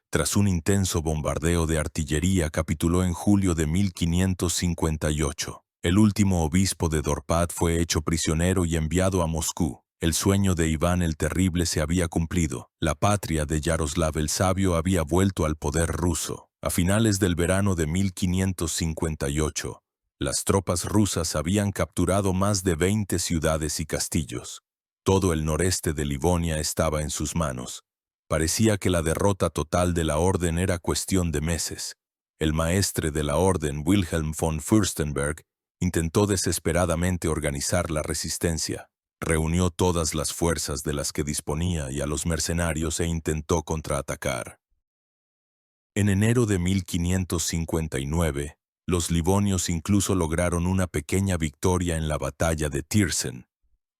tras un intenso bombardeo de artillería, capituló en julio de 1558. El último obispo de Dorpat fue hecho prisionero y enviado a Moscú. El sueño de Iván el Terrible se había cumplido. La patria de Yaroslav el Sabio había vuelto al poder ruso. A finales del verano de 1558, las tropas rusas habían capturado más de 20 ciudades y castillos. Todo el noreste de Livonia estaba en sus manos. Parecía que la derrota total de la orden era cuestión de meses. El maestre de la orden, Wilhelm von Fürstenberg, intentó desesperadamente organizar la resistencia. Reunió todas las fuerzas de las que disponía y a los mercenarios e intentó contraatacar. En enero de 1559, los livonios incluso lograron una pequeña victoria en la batalla de Tirsen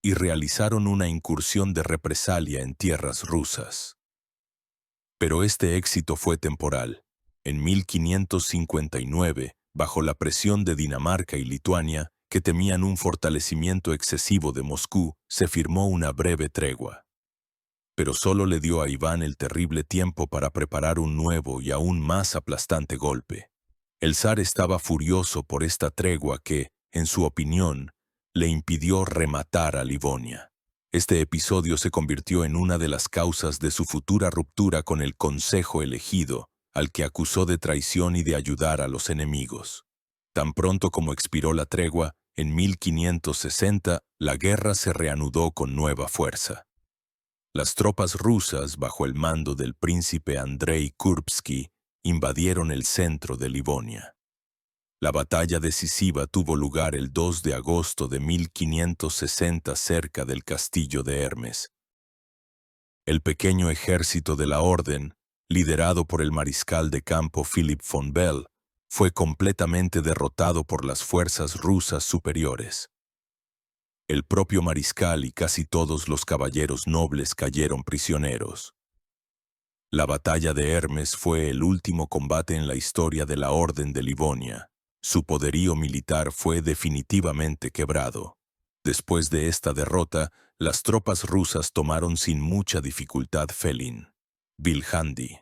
y realizaron una incursión de represalia en tierras rusas. Pero este éxito fue temporal. En 1559, bajo la presión de Dinamarca y Lituania, que temían un fortalecimiento excesivo de Moscú, se firmó una breve tregua. Pero solo le dio a Iván el Terrible tiempo para preparar un nuevo y aún más aplastante golpe. El zar estaba furioso por esta tregua que, en su opinión, le impidió rematar a Livonia. Este episodio se convirtió en una de las causas de su futura ruptura con el consejo elegido, al que acusó de traición y de ayudar a los enemigos. Tan pronto como expiró la tregua, en 1560, la guerra se reanudó con nueva fuerza. Las tropas rusas, bajo el mando del príncipe Andrei Kurbsky, invadieron el centro de Livonia. La batalla decisiva tuvo lugar el 2 de agosto de 1560 cerca del castillo de Hermes. El pequeño ejército de la orden, liderado por el mariscal de campo Philipp von Bell, fue completamente derrotado por las fuerzas rusas superiores. El propio mariscal y casi todos los caballeros nobles cayeron prisioneros. La batalla de Hermes fue el último combate en la historia de la Orden de Livonia. Su poderío militar fue definitivamente quebrado. Después de esta derrota, las tropas rusas tomaron sin mucha dificultad Felin, Viljandi,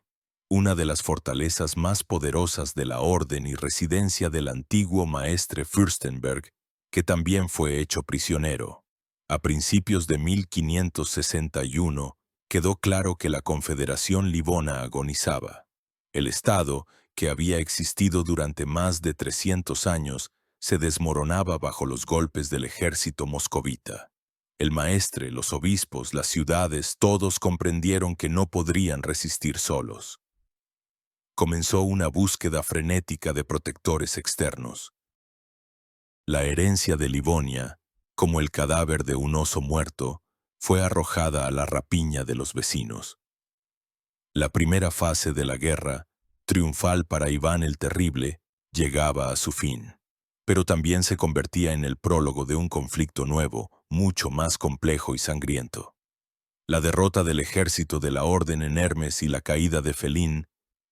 una de las fortalezas más poderosas de la orden y residencia del antiguo maestre Fürstenberg, que también fue hecho prisionero. A principios de 1561, quedó claro que la Confederación Livona agonizaba. El Estado, que había existido durante más de 300 años, se desmoronaba bajo los golpes del ejército moscovita. El maestre, los obispos, las ciudades, todos comprendieron que no podrían resistir solos. Comenzó una búsqueda frenética de protectores externos. La herencia de Livonia, como el cadáver de un oso muerto, fue arrojada a la rapiña de los vecinos. La primera fase de la guerra, triunfal para Iván el Terrible, llegaba a su fin, pero también se convertía en el prólogo de un conflicto nuevo, mucho más complejo y sangriento. La derrota del ejército de la Orden en Hermes y la caída de Felín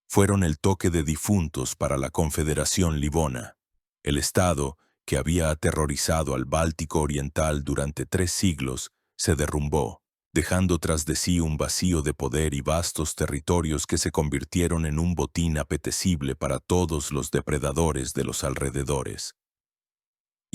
fueron el toque de difuntos para la Confederación Livona. El Estado, que había aterrorizado al Báltico Oriental durante 3 siglos, se derrumbó, dejando tras de sí un vacío de poder y vastos territorios que se convirtieron en un botín apetecible para todos los depredadores de los alrededores.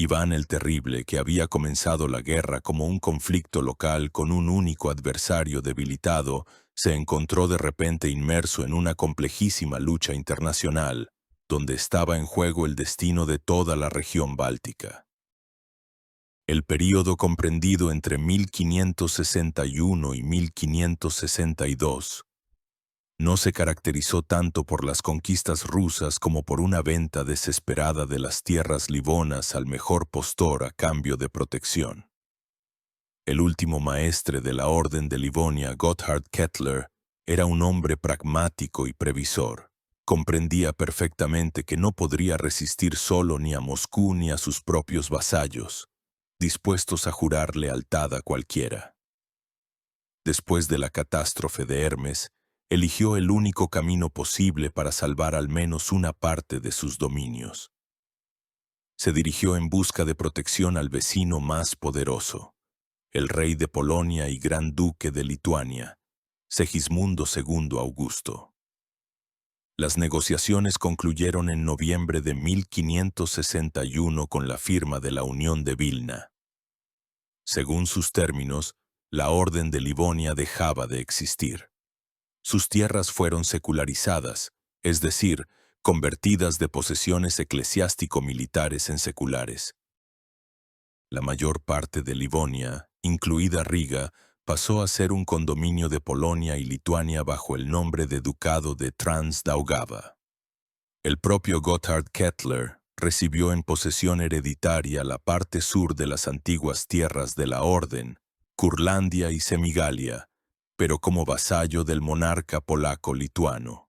Iván el Terrible, que había comenzado la guerra como un conflicto local con un único adversario debilitado, se encontró de repente inmerso en una complejísima lucha internacional, donde estaba en juego el destino de toda la región báltica. El período comprendido entre 1561 y 1562 no se caracterizó tanto por las conquistas rusas como por una venta desesperada de las tierras livonas al mejor postor a cambio de protección. El último maestre de la Orden de Livonia, Gotthard Kettler, era un hombre pragmático y previsor. Comprendía perfectamente que no podría resistir solo ni a Moscú ni a sus propios vasallos, dispuestos a jurar lealtad a cualquiera. Después de la catástrofe de Hermes, eligió el único camino posible para salvar al menos una parte de sus dominios. Se dirigió en busca de protección al vecino más poderoso, el rey de Polonia y gran duque de Lituania, Segismundo II Augusto. Las negociaciones concluyeron en noviembre de 1561 con la firma de la Unión de Vilna. Según sus términos, la Orden de Livonia dejaba de existir. Sus tierras fueron secularizadas, es decir, convertidas de posesiones eclesiástico-militares en seculares. La mayor parte de Livonia, incluida Riga, pasó a ser un condominio de Polonia y Lituania bajo el nombre de Ducado de Transdaugava. El propio Gotthard Kettler recibió en posesión hereditaria la parte sur de las antiguas tierras de la Orden, Curlandia y Semigalia, pero como vasallo del monarca polaco-lituano.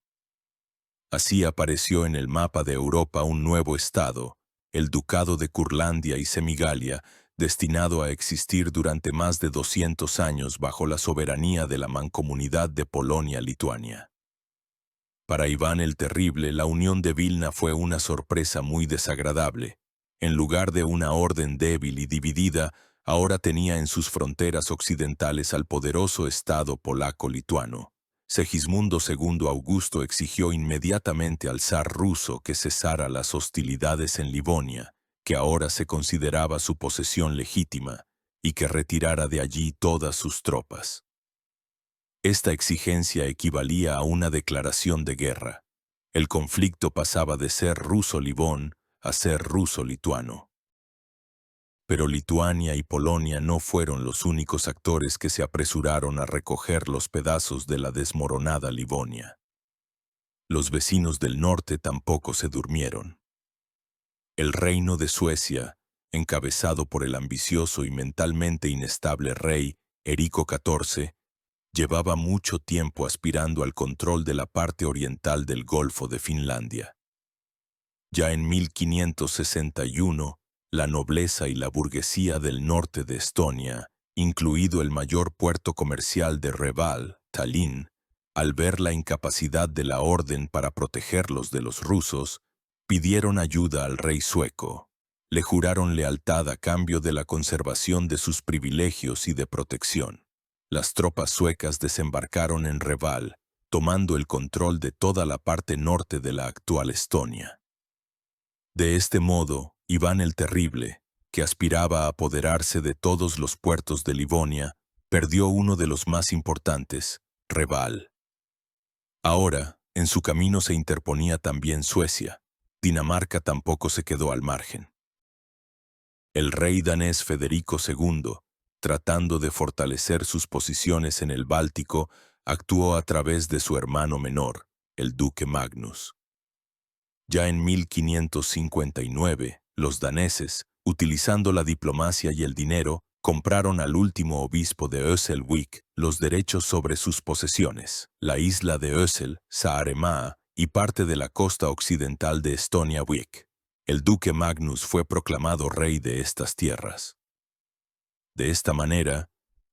Así apareció en el mapa de Europa un nuevo estado, el Ducado de Curlandia y Semigalia, destinado a existir durante más de 200 años bajo la soberanía de la Mancomunidad de Polonia-Lituania. Para Iván el Terrible, la unión de Vilna fue una sorpresa muy desagradable. En lugar de una orden débil y dividida, ahora tenía en sus fronteras occidentales al poderoso Estado polaco-lituano. Segismundo II Augusto exigió inmediatamente al zar ruso que cesara las hostilidades en Livonia, que ahora se consideraba su posesión legítima, y que retirara de allí todas sus tropas. Esta exigencia equivalía a una declaración de guerra. El conflicto pasaba de ser ruso-livón a ser ruso-lituano. Pero Lituania y Polonia no fueron los únicos actores que se apresuraron a recoger los pedazos de la desmoronada Livonia. Los vecinos del norte tampoco se durmieron. El reino de Suecia, encabezado por el ambicioso y mentalmente inestable rey Erico XIV, llevaba mucho tiempo aspirando al control de la parte oriental del Golfo de Finlandia. Ya en 1561, la nobleza y la burguesía del norte de Estonia, incluido el mayor puerto comercial de Reval, Tallinn, al ver la incapacidad de la orden para protegerlos de los rusos, pidieron ayuda al rey sueco. Le juraron lealtad a cambio de la conservación de sus privilegios y de protección. Las tropas suecas desembarcaron en Reval tomando el control de toda la parte norte de la actual Estonia. De este modo, Iván el Terrible, que aspiraba a apoderarse de todos los puertos de Livonia, perdió uno de los más importantes, Reval. Ahora, en su camino se interponía también Suecia. Dinamarca tampoco se quedó al margen. El rey danés Federico II, tratando de fortalecer sus posiciones en el Báltico, actuó a través de su hermano menor, el duque Magnus. Ya en 1559, los daneses, utilizando la diplomacia y el dinero, compraron al último obispo de Öselvik los derechos sobre sus posesiones, la isla de Ösel, Saaremaa y parte de la costa occidental de Estonia-Wick. El duque Magnus fue proclamado rey de estas tierras. De esta manera,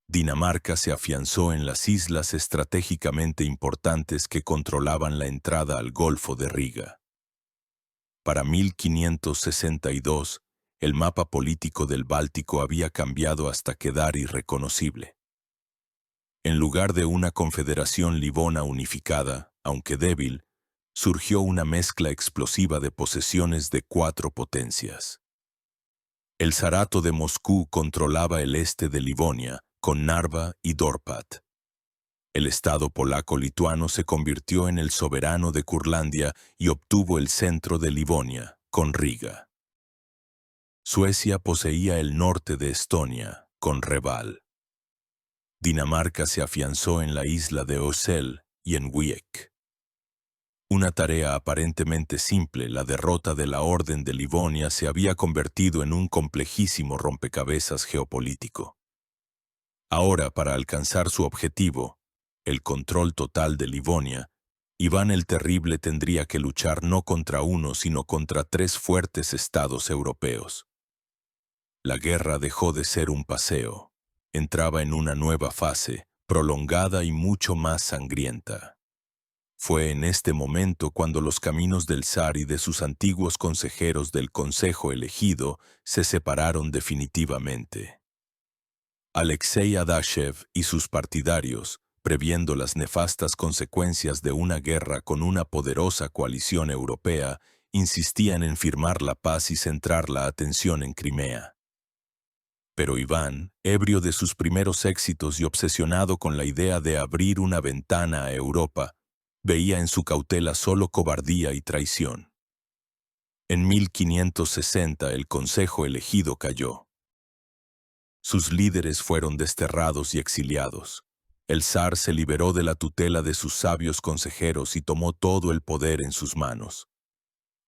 Dinamarca se afianzó en las islas estratégicamente importantes que controlaban la entrada al Golfo de Riga. Para 1562, el mapa político del Báltico había cambiado hasta quedar irreconocible. En lugar de una confederación livona unificada, aunque débil, surgió una mezcla explosiva de posesiones de 4 potencias. El zarato de Moscú controlaba el este de Livonia, con Narva y Dorpat. El Estado polaco-lituano se convirtió en el soberano de Curlandia y obtuvo el centro de Livonia, con Riga. Suecia poseía el norte de Estonia, con Reval. Dinamarca se afianzó en la isla de Ösel y en Wiek. Una tarea aparentemente simple, la derrota de la Orden de Livonia, se había convertido en un complejísimo rompecabezas geopolítico. Ahora, para alcanzar su objetivo, el control total de Livonia, Iván el Terrible tendría que luchar no contra uno, sino contra 3 fuertes estados europeos. La guerra dejó de ser un paseo. Entraba en una nueva fase, prolongada y mucho más sangrienta. Fue en este momento cuando los caminos del zar y de sus antiguos consejeros del Consejo elegido se separaron definitivamente. Alexei Adashev y sus partidarios, previendo las nefastas consecuencias de una guerra con una poderosa coalición europea, insistían en firmar la paz y centrar la atención en Crimea. Pero Iván, ebrio de sus primeros éxitos y obsesionado con la idea de abrir una ventana a Europa, veía en su cautela solo cobardía y traición. En 1560 el consejo elegido cayó. Sus líderes fueron desterrados y exiliados. El zar se liberó de la tutela de sus sabios consejeros y tomó todo el poder en sus manos.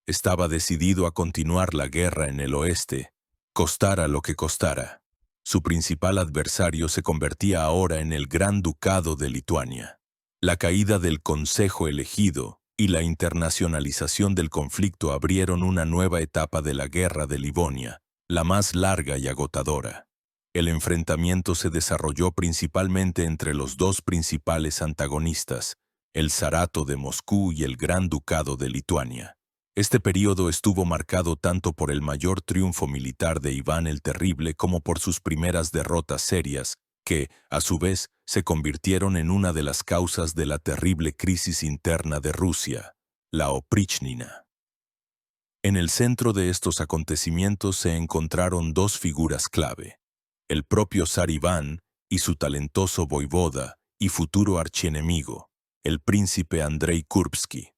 Estaba decidido a continuar la guerra en el oeste, costara lo que costara. Su principal adversario se convertía ahora en el Gran Ducado de Lituania. La caída del Consejo elegido y la internacionalización del conflicto abrieron una nueva etapa de la Guerra de Livonia, la más larga y agotadora. El enfrentamiento se desarrolló principalmente entre los 2 principales antagonistas, el Zarato de Moscú y el Gran Ducado de Lituania. Este período estuvo marcado tanto por el mayor triunfo militar de Iván el Terrible como por sus primeras derrotas serias, que, a su vez, se convirtieron en una de las causas de la terrible crisis interna de Rusia, la Oprichnina. En el centro de estos acontecimientos se encontraron 2 figuras clave: el propio zar Iván y su talentoso voivoda y futuro archienemigo, el príncipe Andrei Kurbsky.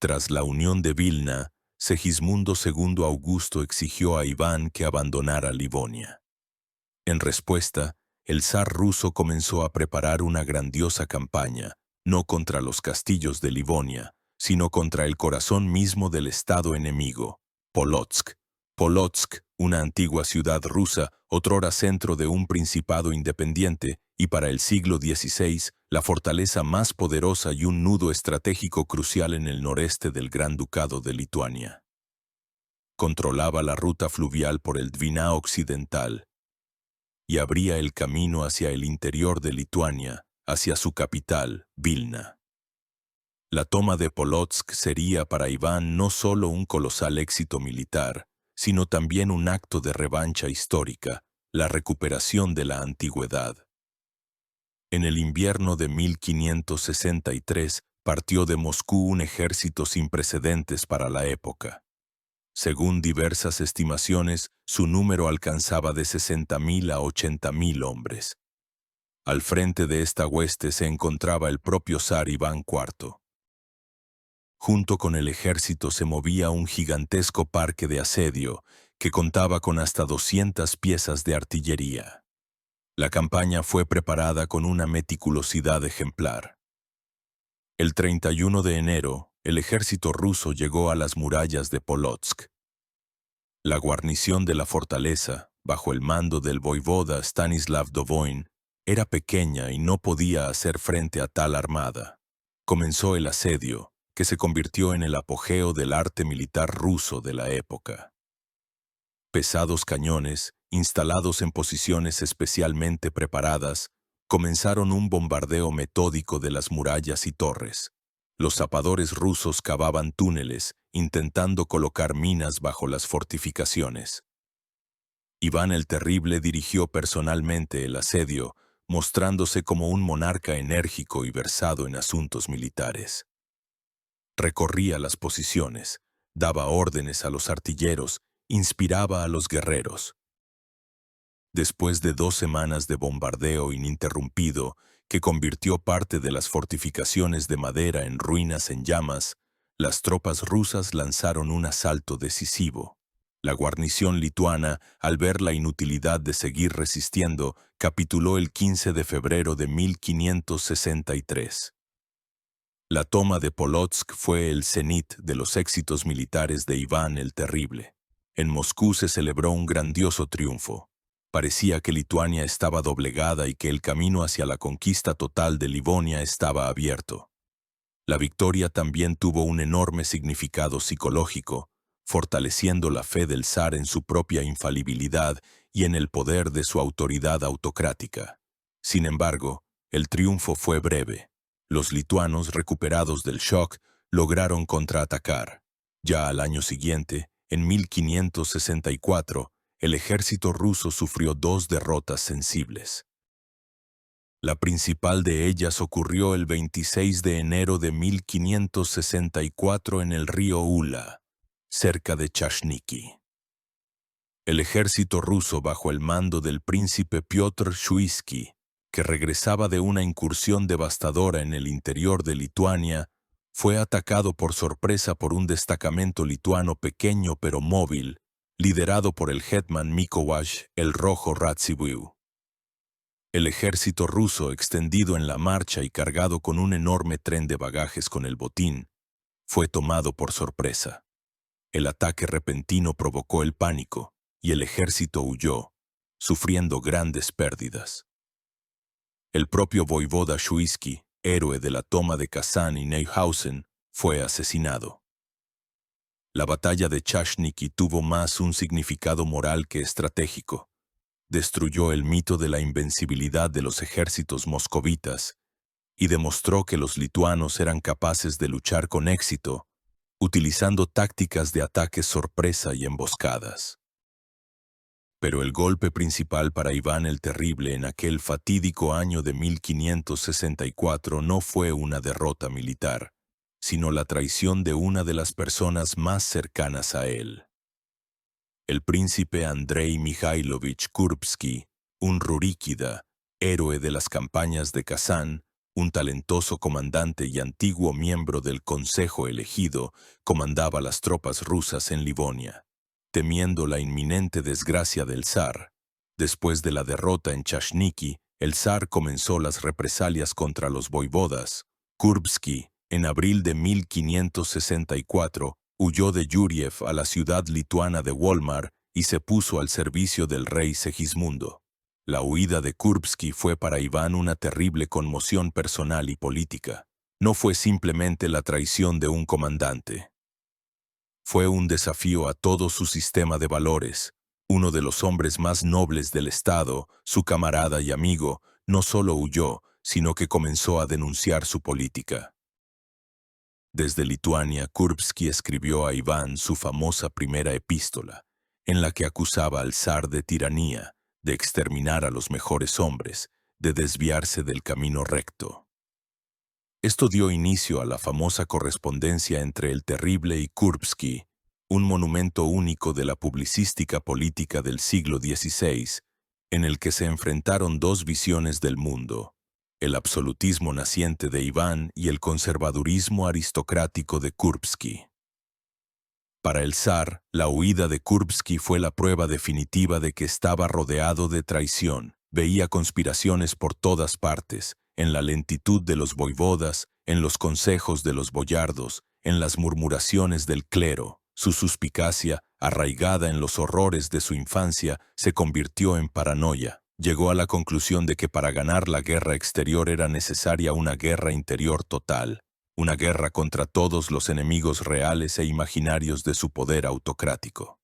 Tras la unión de Vilna, Segismundo II Augusto exigió a Iván que abandonara Livonia. En respuesta, el zar ruso comenzó a preparar una grandiosa campaña, no contra los castillos de Livonia, sino contra el corazón mismo del estado enemigo, Polotsk. Polotsk, una antigua ciudad rusa, otrora centro de un principado independiente, y para el siglo XVI, la fortaleza más poderosa y un nudo estratégico crucial en el noreste del Gran Ducado de Lituania. Controlaba la ruta fluvial por el Dvina occidental y abría el camino hacia el interior de Lituania, hacia su capital, Vilna. La toma de Polotsk sería para Iván no solo un colosal éxito militar, sino también un acto de revancha histórica, la recuperación de la antigüedad. En el invierno de 1563 partió de Moscú un ejército sin precedentes para la época. Según diversas estimaciones, su número alcanzaba de 60.000 a 80.000 hombres. Al frente de esta hueste se encontraba el propio zar Iván IV. Junto con el ejército se movía un gigantesco parque de asedio que contaba con hasta 200 piezas de artillería. La campaña fue preparada con una meticulosidad ejemplar. El 31 de enero, el ejército ruso llegó a las murallas de Polotsk. La guarnición de la fortaleza, bajo el mando del voivoda Stanislav Dovoin, era pequeña y no podía hacer frente a tal armada. Comenzó el asedio, que se convirtió en el apogeo del arte militar ruso de la época. Pesados cañones, instalados en posiciones especialmente preparadas, comenzaron un bombardeo metódico de las murallas y torres. Los zapadores rusos cavaban túneles, intentando colocar minas bajo las fortificaciones. Iván el Terrible dirigió personalmente el asedio, mostrándose como un monarca enérgico y versado en asuntos militares. Recorría las posiciones, daba órdenes a los artilleros, inspiraba a los guerreros. Después de 2 semanas de bombardeo ininterrumpido, que convirtió parte de las fortificaciones de madera en ruinas en llamas, las tropas rusas lanzaron un asalto decisivo. La guarnición lituana, al ver la inutilidad de seguir resistiendo, capituló el 15 de febrero de 1563. La toma de Polotsk fue el cenit de los éxitos militares de Iván el Terrible. En Moscú se celebró un grandioso triunfo. Parecía que Lituania estaba doblegada y que el camino hacia la conquista total de Livonia estaba abierto. La victoria también tuvo un enorme significado psicológico, fortaleciendo la fe del zar en su propia infalibilidad y en el poder de su autoridad autocrática. Sin embargo, el triunfo fue breve. Los lituanos, recuperados del shock, lograron contraatacar. Ya al año siguiente, en 1564, el ejército ruso sufrió 2 derrotas sensibles. La principal de ellas ocurrió el 26 de enero de 1564 en el río Ula, cerca de Chashniki. El ejército ruso bajo el mando del príncipe Piotr Shuisky, que regresaba de una incursión devastadora en el interior de Lituania, fue atacado por sorpresa por un destacamento lituano pequeño pero móvil, liderado por el hetman Mikołaj el Rojo Radziwiłł. El ejército ruso, extendido en la marcha y cargado con un enorme tren de bagajes con el botín, fue tomado por sorpresa. El ataque repentino provocó el pánico, y el ejército huyó, sufriendo grandes pérdidas. El propio voivoda Shuisky, héroe de la toma de Kazán y Neuhausen, fue asesinado. La batalla de Chashniki tuvo más un significado moral que estratégico. Destruyó el mito de la invencibilidad de los ejércitos moscovitas y demostró que los lituanos eran capaces de luchar con éxito, utilizando tácticas de ataque sorpresa y emboscadas. Pero el golpe principal para Iván el Terrible en aquel fatídico año de 1564 no fue una derrota militar, sino la traición de una de las personas más cercanas a él. El príncipe Andrei Mikhailovich Kurbsky, un ruríkida, héroe de las campañas de Kazán, un talentoso comandante y antiguo miembro del Consejo elegido, comandaba las tropas rusas en Livonia. Temiendo la inminente desgracia del zar, después de la derrota en Chashniki, el zar comenzó las represalias contra los voivodas. Kurbsky, en abril de 1564, huyó de Yuriev a la ciudad lituana de Volmar y se puso al servicio del rey Segismundo. La huida de Kurbsky fue para Iván una terrible conmoción personal y política. No fue simplemente la traición de un comandante. Fue un desafío a todo su sistema de valores. Uno de los hombres más nobles del Estado, su camarada y amigo, no solo huyó, sino que comenzó a denunciar su política. Desde Lituania, Kurbsky escribió a Iván su famosa primera epístola, en la que acusaba al zar de tiranía, de exterminar a los mejores hombres, de desviarse del camino recto. Esto dio inicio a la famosa correspondencia entre el Terrible y Kurbsky, un monumento único de la publicística política del siglo XVI, en el que se enfrentaron dos visiones del mundo, el absolutismo naciente de Iván y el conservadurismo aristocrático de Kurbsky. Para el zar, la huida de Kurbsky fue la prueba definitiva de que estaba rodeado de traición. Veía conspiraciones por todas partes, en la lentitud de los voivodas, en los consejos de los boyardos, en las murmuraciones del clero. Su suspicacia, arraigada en los horrores de su infancia, se convirtió en paranoia. Llegó a la conclusión de que para ganar la guerra exterior era necesaria una guerra interior total, una guerra contra todos los enemigos reales e imaginarios de su poder autocrático.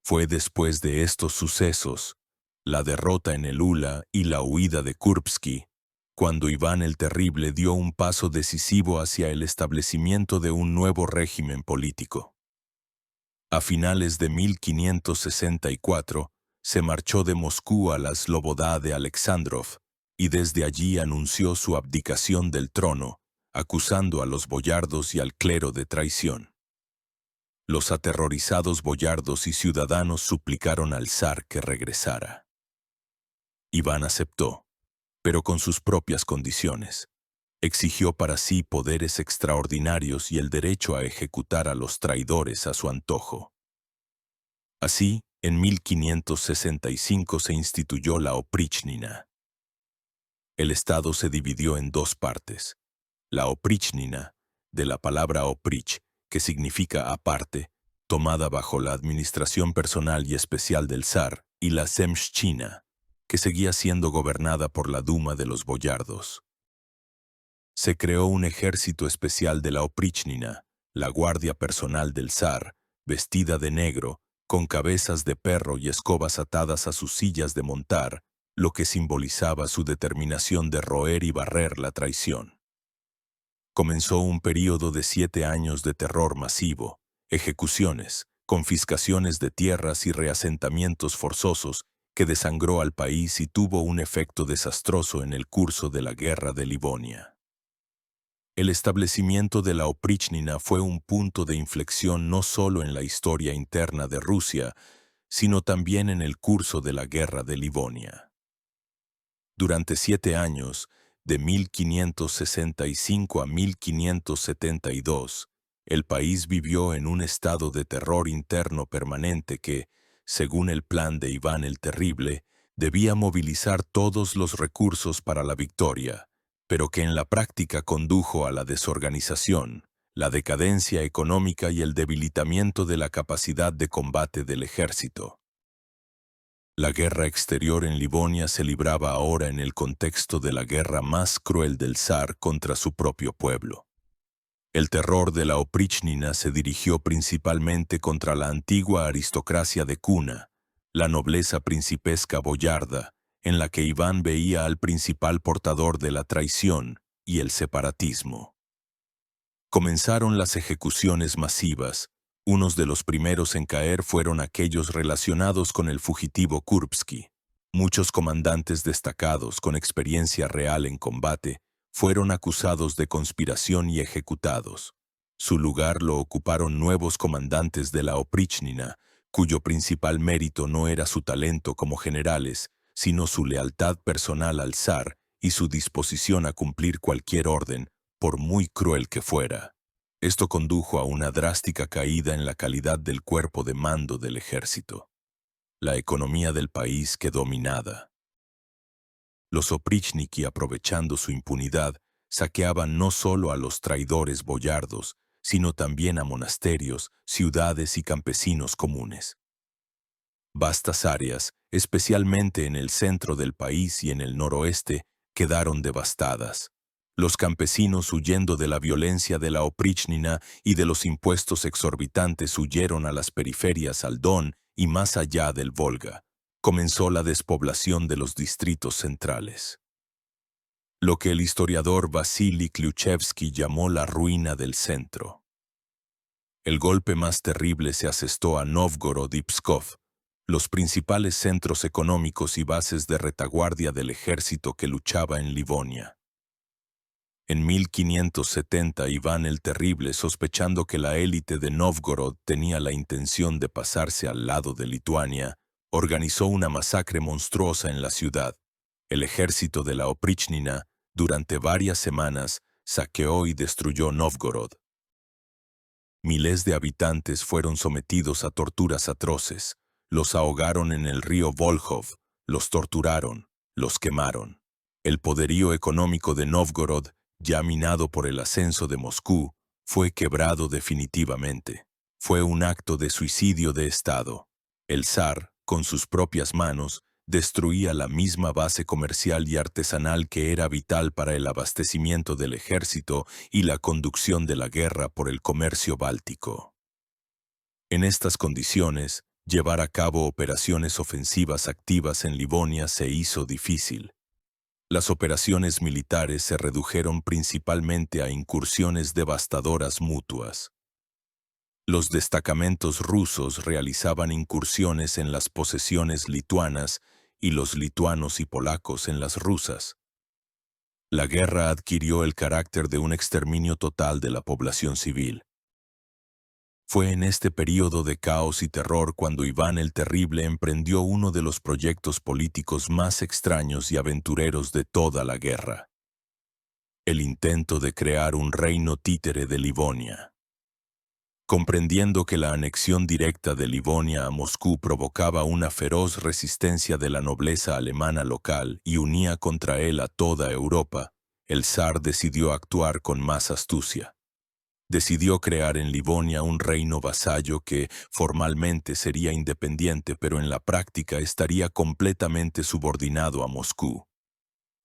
Fue después de estos sucesos, la derrota en el Ula y la huida de Kurbsky, cuando Iván el Terrible dio un paso decisivo hacia el establecimiento de un nuevo régimen político. A finales de 1564, se marchó de Moscú a la Slobodá de Alexandrov y desde allí anunció su abdicación del trono, acusando a los boyardos y al clero de traición. Los aterrorizados boyardos y ciudadanos suplicaron al zar que regresara. Iván aceptó, pero con sus propias condiciones. Exigió para sí poderes extraordinarios y el derecho a ejecutar a los traidores a su antojo. Así, en 1565 se instituyó la Oprichnina. El Estado se dividió en dos partes. La Oprichnina, de la palabra oprich, que significa aparte, tomada bajo la administración personal y especial del zar, y la Zemshchina, que seguía siendo gobernada por la Duma de los boyardos. Se creó un ejército especial de la Oprichnina, la guardia personal del zar, vestida de negro, con cabezas de perro y escobas atadas a sus sillas de montar, lo que simbolizaba su determinación de roer y barrer la traición. Comenzó un período de 7 años de terror masivo, ejecuciones, confiscaciones de tierras y reasentamientos forzosos que desangró al país y tuvo un efecto desastroso en el curso de la Guerra de Livonia. El establecimiento de la Oprichnina fue un punto de inflexión no solo en la historia interna de Rusia, sino también en el curso de la Guerra de Livonia. Durante 7 años, de 1565 a 1572, el país vivió en un estado de terror interno permanente que, según el plan de Iván el Terrible, debía movilizar todos los recursos para la victoria, pero que en la práctica condujo a la desorganización, la decadencia económica y el debilitamiento de la capacidad de combate del ejército. La guerra exterior en Livonia se libraba ahora en el contexto de la guerra más cruel del zar contra su propio pueblo. El terror de la Oprichnina se dirigió principalmente contra la antigua aristocracia de cuna, la nobleza principesca boyarda, en la que Iván veía al principal portador de la traición y el separatismo. Comenzaron las ejecuciones masivas. Unos de los primeros en caer fueron aquellos relacionados con el fugitivo Kurbsky. Muchos comandantes destacados con experiencia real en combate fueron acusados de conspiración y ejecutados. Su lugar lo ocuparon nuevos comandantes de la Oprichnina, cuyo principal mérito no era su talento como generales, sino su lealtad personal al zar y su disposición a cumplir cualquier orden, por muy cruel que fuera. Esto condujo a una drástica caída en la calidad del cuerpo de mando del ejército. La economía del país quedó minada. Los Oprichniki, aprovechando su impunidad, saqueaban no solo a los traidores boyardos, sino también a monasterios, ciudades y campesinos comunes. Vastas áreas, especialmente en el centro del país y en el noroeste, quedaron devastadas. Los campesinos, huyendo de la violencia de la Oprichnina y de los impuestos exorbitantes, huyeron a las periferias al Don y más allá del Volga. Comenzó la despoblación de los distritos centrales. Lo que el historiador Vasily Kliuchevsky llamó la ruina del centro. El golpe más terrible se asestó a Novgorod y Pskov, los principales centros económicos y bases de retaguardia del ejército que luchaba en Livonia. En 1570, Iván el Terrible, sospechando que la élite de Novgorod tenía la intención de pasarse al lado de Lituania, organizó una masacre monstruosa en la ciudad. El ejército de la Oprichnina, durante varias semanas, saqueó y destruyó Novgorod. Miles de habitantes fueron sometidos a torturas atroces. Los ahogaron en el río Volkhov, los torturaron, los quemaron. El poderío económico de Novgorod, ya minado por el ascenso de Moscú, fue quebrado definitivamente. Fue un acto de suicidio de Estado. El zar, con sus propias manos, destruía la misma base comercial y artesanal que era vital para el abastecimiento del ejército y la conducción de la guerra por el comercio báltico. En estas condiciones, llevar a cabo operaciones ofensivas activas en Livonia se hizo difícil. Las operaciones militares se redujeron principalmente a incursiones devastadoras mutuas. Los destacamentos rusos realizaban incursiones en las posesiones lituanas y los lituanos y polacos en las rusas. La guerra adquirió el carácter de un exterminio total de la población civil. Fue en este período de caos y terror cuando Iván el Terrible emprendió uno de los proyectos políticos más extraños y aventureros de toda la guerra: el intento de crear un reino títere de Livonia. Comprendiendo que la anexión directa de Livonia a Moscú provocaba una feroz resistencia de la nobleza alemana local y unía contra él a toda Europa, el zar decidió actuar con más astucia. Decidió crear en Livonia un reino vasallo que formalmente sería independiente, pero en la práctica estaría completamente subordinado a Moscú.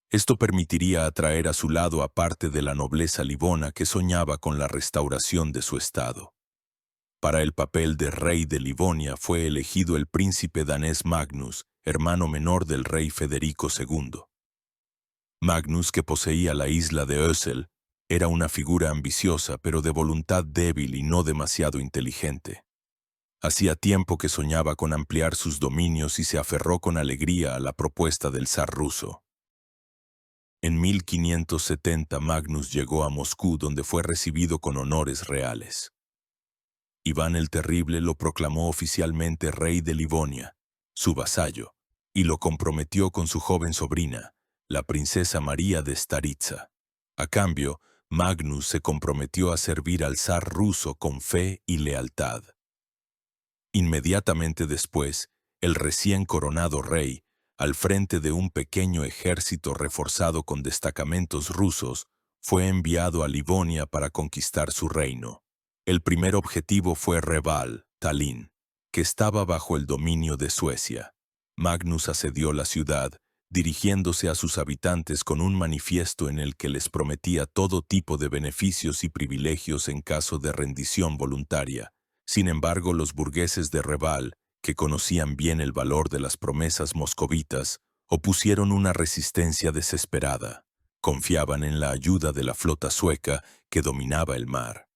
Esto permitiría atraer a su lado a parte de la nobleza livona que soñaba con la restauración de su estado. Para el papel de rey de Livonia fue elegido el príncipe danés Magnus, hermano menor del rey Federico II. Magnus, que poseía la isla de Ösel, era una figura ambiciosa pero de voluntad débil y no demasiado inteligente. Hacía tiempo que soñaba con ampliar sus dominios y se aferró con alegría a la propuesta del zar ruso. En 1570 Magnus llegó a Moscú, donde fue recibido con honores reales. Iván el Terrible lo proclamó oficialmente rey de Livonia, su vasallo, y lo comprometió con su joven sobrina, la princesa María de Staritsa. A cambio, Magnus se comprometió a servir al zar ruso con fe y lealtad. Inmediatamente después, el recién coronado rey, al frente de un pequeño ejército reforzado con destacamentos rusos, fue enviado a Livonia para conquistar su reino. El primer objetivo fue Reval, Tallinn, que estaba bajo el dominio de Suecia. Magnus asedió la ciudad, dirigiéndose a sus habitantes con un manifiesto en el que les prometía todo tipo de beneficios y privilegios en caso de rendición voluntaria. Sin embargo, los burgueses de Reval, que conocían bien el valor de las promesas moscovitas, opusieron una resistencia desesperada. Confiaban en la ayuda de la flota sueca que dominaba el mar.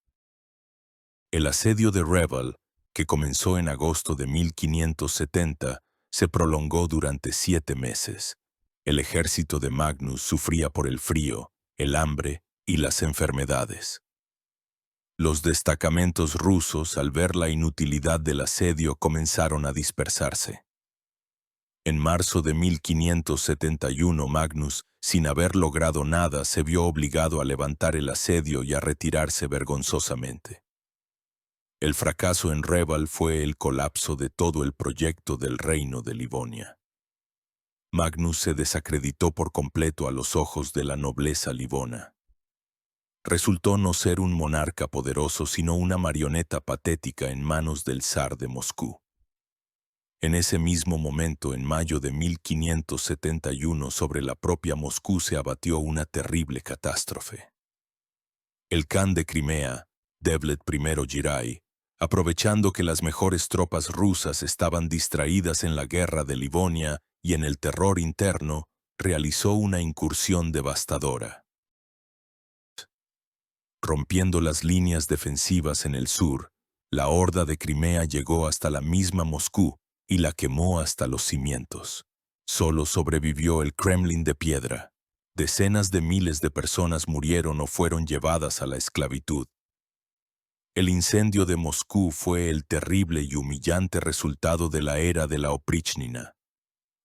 El asedio de Reval, que comenzó en agosto de 1570, se prolongó durante 7 meses. El ejército de Magnus sufría por el frío, el hambre y las enfermedades. Los destacamentos rusos, al ver la inutilidad del asedio, comenzaron a dispersarse. En marzo de 1571, Magnus, sin haber logrado nada, se vio obligado a levantar el asedio y a retirarse vergonzosamente. El fracaso en Reval fue el colapso de todo el proyecto del reino de Livonia. Magnus se desacreditó por completo a los ojos de la nobleza livona. Resultó no ser un monarca poderoso, sino una marioneta patética en manos del zar de Moscú. En ese mismo momento, en mayo de 1571, sobre la propia Moscú se abatió una terrible catástrofe. El Khan de Crimea, Devlet I Giray, aprovechando que las mejores tropas rusas estaban distraídas en la guerra de Livonia y en el terror interno, realizó una incursión devastadora. Rompiendo las líneas defensivas en el sur, la horda de Crimea llegó hasta la misma Moscú, y la quemó hasta los cimientos. Solo sobrevivió el Kremlin de piedra. Decenas de miles de personas murieron o fueron llevadas a la esclavitud. El incendio de Moscú fue el terrible y humillante resultado de la era de la oprichnina.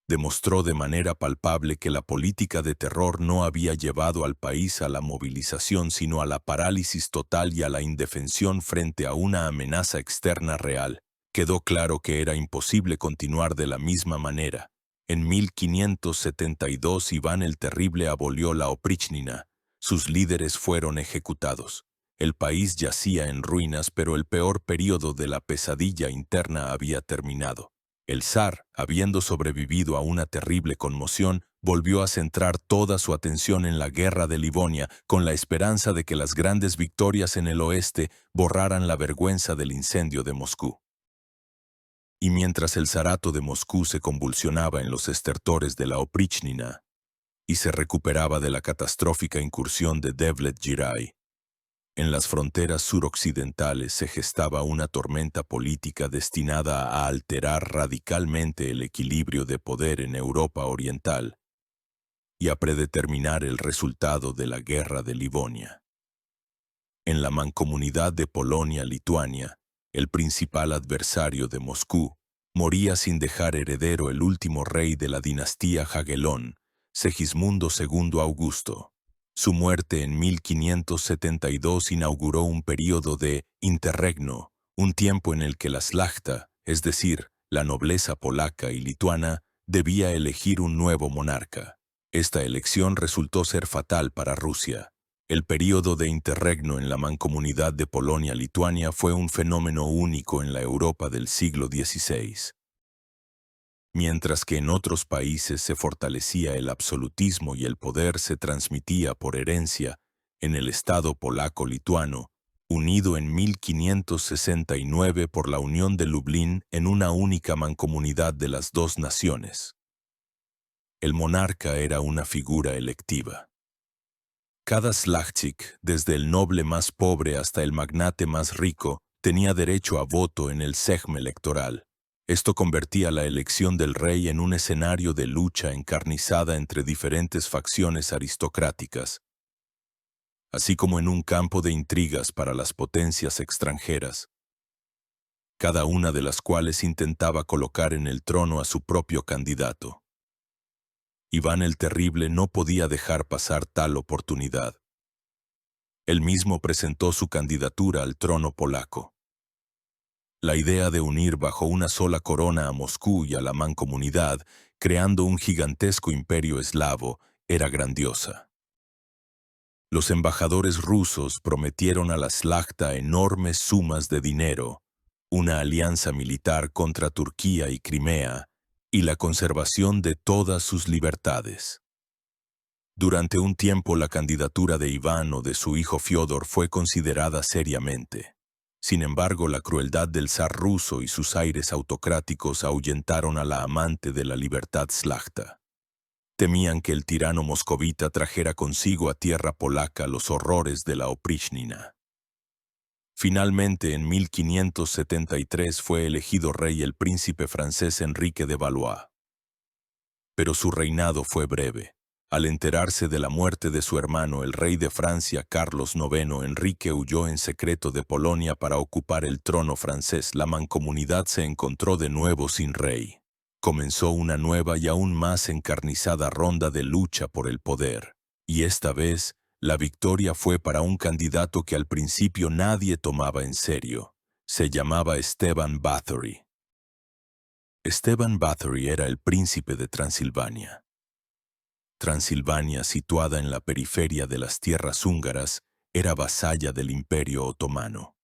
Demostró de manera palpable que la política de terror no había llevado al país a la movilización, sino a la parálisis total y a la indefensión frente a una amenaza externa real. Quedó claro que era imposible continuar de la misma manera. En 1572 Iván el Terrible abolió la oprichnina. Sus líderes fueron ejecutados. El país yacía en ruinas, pero el peor período de la pesadilla interna había terminado. El zar, habiendo sobrevivido a una terrible conmoción, volvió a centrar toda su atención en la guerra de Livonia, con la esperanza de que las grandes victorias en el oeste borraran la vergüenza del incendio de Moscú. Y mientras el zarato de Moscú se convulsionaba en los estertores de la oprichnina y se recuperaba de la catastrófica incursión de Devlet-Giray, en las fronteras suroccidentales se gestaba una tormenta política destinada a alterar radicalmente el equilibrio de poder en Europa Oriental y a predeterminar el resultado de la guerra de Livonia. En la mancomunidad de Polonia-Lituania, el principal adversario de Moscú, moría sin dejar heredero el último rey de la dinastía Jagellón, Segismundo II Augusto. Su muerte en 1572 inauguró un período de interregno, un tiempo en el que la szlachta, es decir, la nobleza polaca y lituana, debía elegir un nuevo monarca. Esta elección resultó ser fatal para Rusia. El período de interregno en la mancomunidad de Polonia-Lituania fue un fenómeno único en la Europa del siglo XVI. Mientras que en otros países se fortalecía el absolutismo y el poder se transmitía por herencia, en el Estado polaco-lituano, unido en 1569 por la Unión de Lublin en una única mancomunidad de las dos naciones. El monarca era una figura electiva. Cada szlachtik, desde el noble más pobre hasta el magnate más rico, tenía derecho a voto en el Sejm electoral. Esto convertía la elección del rey en un escenario de lucha encarnizada entre diferentes facciones aristocráticas, así como en un campo de intrigas para las potencias extranjeras, cada una de las cuales intentaba colocar en el trono a su propio candidato. Iván el Terrible no podía dejar pasar tal oportunidad. Él mismo presentó su candidatura al trono polaco. La idea de unir bajo una sola corona a Moscú y a la mancomunidad, creando un gigantesco imperio eslavo, era grandiosa. Los embajadores rusos prometieron a la szlachta enormes sumas de dinero, una alianza militar contra Turquía y Crimea, y la conservación de todas sus libertades. Durante un tiempo la candidatura de Iván o de su hijo Fiódor fue considerada seriamente. Sin embargo, la crueldad del zar ruso y sus aires autocráticos ahuyentaron a la amante de la libertad szlachta. Temían que el tirano moscovita trajera consigo a tierra polaca los horrores de la oprichnina. Finalmente, en 1573 fue elegido rey el príncipe francés Enrique de Valois. Pero su reinado fue breve. Al enterarse de la muerte de su hermano, el rey de Francia, Carlos IX, Enrique huyó en secreto de Polonia para ocupar el trono francés. La mancomunidad se encontró de nuevo sin rey. Comenzó una nueva y aún más encarnizada ronda de lucha por el poder. Y esta vez, la victoria fue para un candidato que al principio nadie tomaba en serio. Se llamaba Esteban Báthory. Esteban Báthory era el príncipe de Transilvania. Transilvania, situada en la periferia de las tierras húngaras, era vasalla del Imperio Otomano.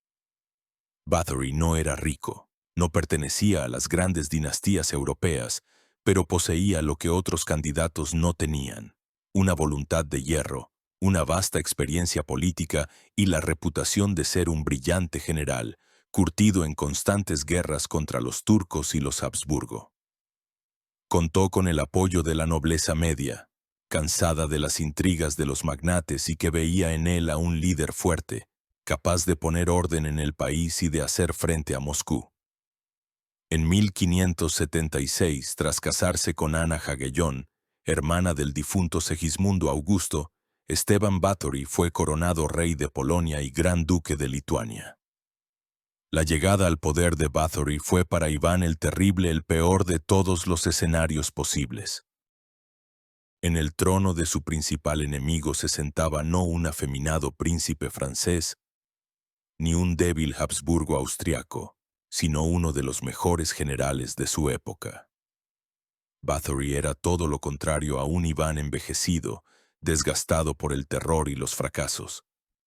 Báthory no era rico, no pertenecía a las grandes dinastías europeas, pero poseía lo que otros candidatos no tenían: una voluntad de hierro, una vasta experiencia política y la reputación de ser un brillante general, curtido en constantes guerras contra los turcos y los Habsburgo. Contó con el apoyo de la nobleza media, cansada de las intrigas de los magnates y que veía en él a un líder fuerte, capaz de poner orden en el país y de hacer frente a Moscú. En 1576, tras casarse con Ana Jagellón, hermana del difunto Segismundo Augusto, Esteban Báthory fue coronado rey de Polonia y gran duque de Lituania. La llegada al poder de Báthory fue para Iván el Terrible el peor de todos los escenarios posibles. En el trono de su principal enemigo se sentaba no un afeminado príncipe francés, ni un débil Habsburgo austriaco, sino uno de los mejores generales de su época. Báthory era todo lo contrario a un Iván envejecido, desgastado por el terror y los fracasos.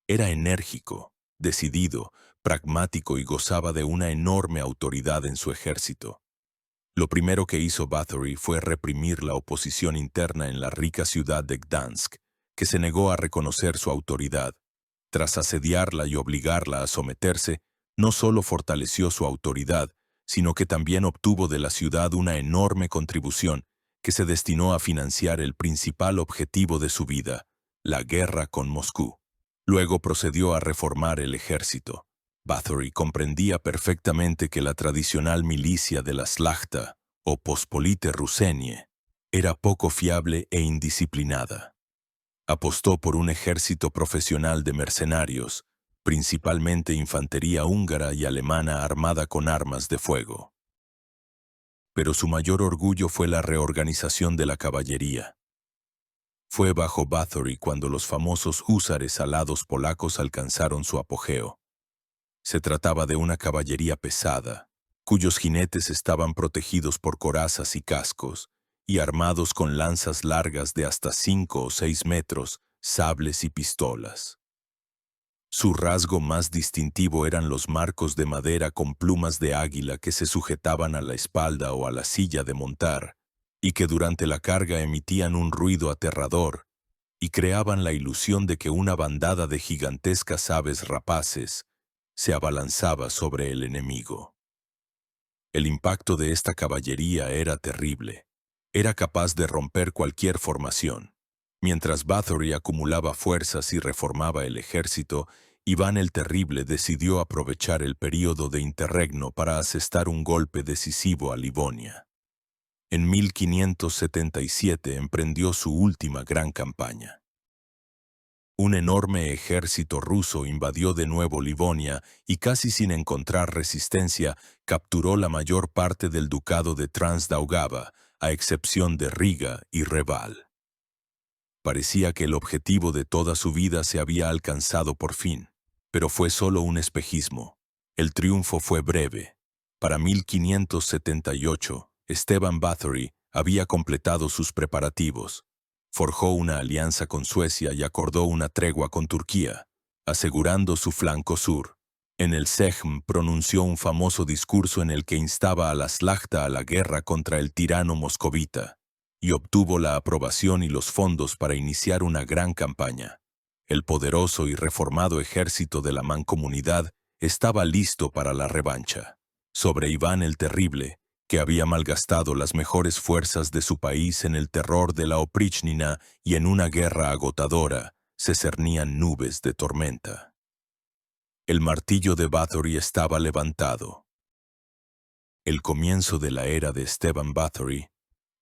Era enérgico, decidido, pragmático y gozaba de una enorme autoridad en su ejército. Lo primero que hizo Báthory fue reprimir la oposición interna en la rica ciudad de Gdansk, que se negó a reconocer su autoridad. Tras asediarla y obligarla a someterse, no solo fortaleció su autoridad, sino que también obtuvo de la ciudad una enorme contribución que se destinó a financiar el principal objetivo de su vida, la guerra con Moscú. Luego procedió a reformar el ejército. Báthory comprendía perfectamente que la tradicional milicia de la Szlachta, o Pospolite Rusenie, era poco fiable e indisciplinada. Apostó por un ejército profesional de mercenarios, principalmente infantería húngara y alemana armada con armas de fuego. Pero su mayor orgullo fue la reorganización de la caballería. Fue bajo Báthory cuando los famosos húsares alados polacos alcanzaron su apogeo. Se trataba de una caballería pesada, cuyos jinetes estaban protegidos por corazas y cascos, y armados con lanzas largas de hasta 5 o 6 metros, sables y pistolas. Su rasgo más distintivo eran los marcos de madera con plumas de águila que se sujetaban a la espalda o a la silla de montar, y que durante la carga emitían un ruido aterrador, y creaban la ilusión de que una bandada de gigantescas aves rapaces se abalanzaba sobre el enemigo. El impacto de esta caballería era terrible. Era capaz de romper cualquier formación. Mientras Báthory acumulaba fuerzas y reformaba el ejército, Iván el Terrible decidió aprovechar el período de interregno para asestar un golpe decisivo a Livonia. En 1577 emprendió su última gran campaña. Un enorme ejército ruso invadió de nuevo Livonia y casi sin encontrar resistencia capturó la mayor parte del ducado de Transdaugava, a excepción de Riga y Reval. Parecía que el objetivo de toda su vida se había alcanzado por fin, pero fue solo un espejismo. El triunfo fue breve. Para 1578, Esteban Báthory había completado sus preparativos. Forjó una alianza con Suecia y acordó una tregua con Turquía, asegurando su flanco sur. En el Sejm pronunció un famoso discurso en el que instaba a la Szlachta a la guerra contra el tirano moscovita, y obtuvo la aprobación y los fondos para iniciar una gran campaña. El poderoso y reformado ejército de la Mancomunidad estaba listo para la revancha. Sobre Iván el Terrible, que había malgastado las mejores fuerzas de su país en el terror de la Oprichnina y en una guerra agotadora, se cernían nubes de tormenta. El martillo de Báthory estaba levantado. El comienzo de la era de Esteban Báthory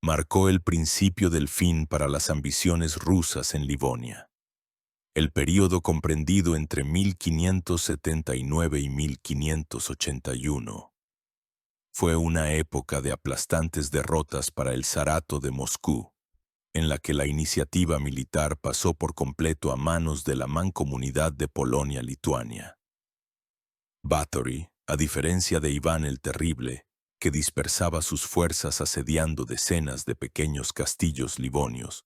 marcó el principio del fin para las ambiciones rusas en Livonia. El período comprendido entre 1579 y 1581 fue una época de aplastantes derrotas para el zarato de Moscú, en la que la iniciativa militar pasó por completo a manos de la Mancomunidad de Polonia-Lituania. Báthory, a diferencia de Iván el Terrible, que dispersaba sus fuerzas asediando decenas de pequeños castillos livonios,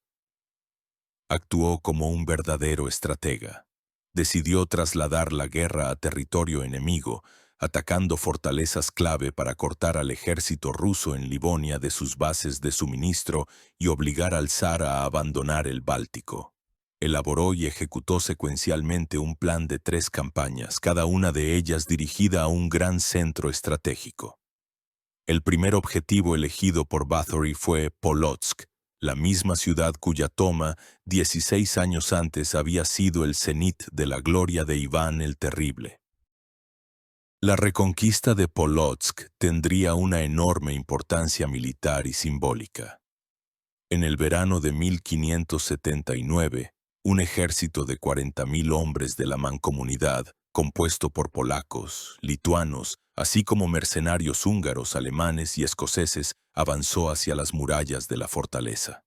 actuó como un verdadero estratega. Decidió trasladar la guerra a territorio enemigo, atacando fortalezas clave para cortar al ejército ruso en Livonia de sus bases de suministro y obligar al zar a abandonar el Báltico. Elaboró y ejecutó secuencialmente un plan de 3 campañas, cada una de ellas dirigida a un gran centro estratégico. El primer objetivo elegido por Báthory fue Polotsk, la misma ciudad cuya toma, 16 años antes, había sido el cenit de la gloria de Iván el Terrible. La reconquista de Polotsk tendría una enorme importancia militar y simbólica. En el verano de 1579, un ejército de 40.000 hombres de la mancomunidad, compuesto por polacos, lituanos, así como mercenarios húngaros, alemanes y escoceses, avanzó hacia las murallas de la fortaleza.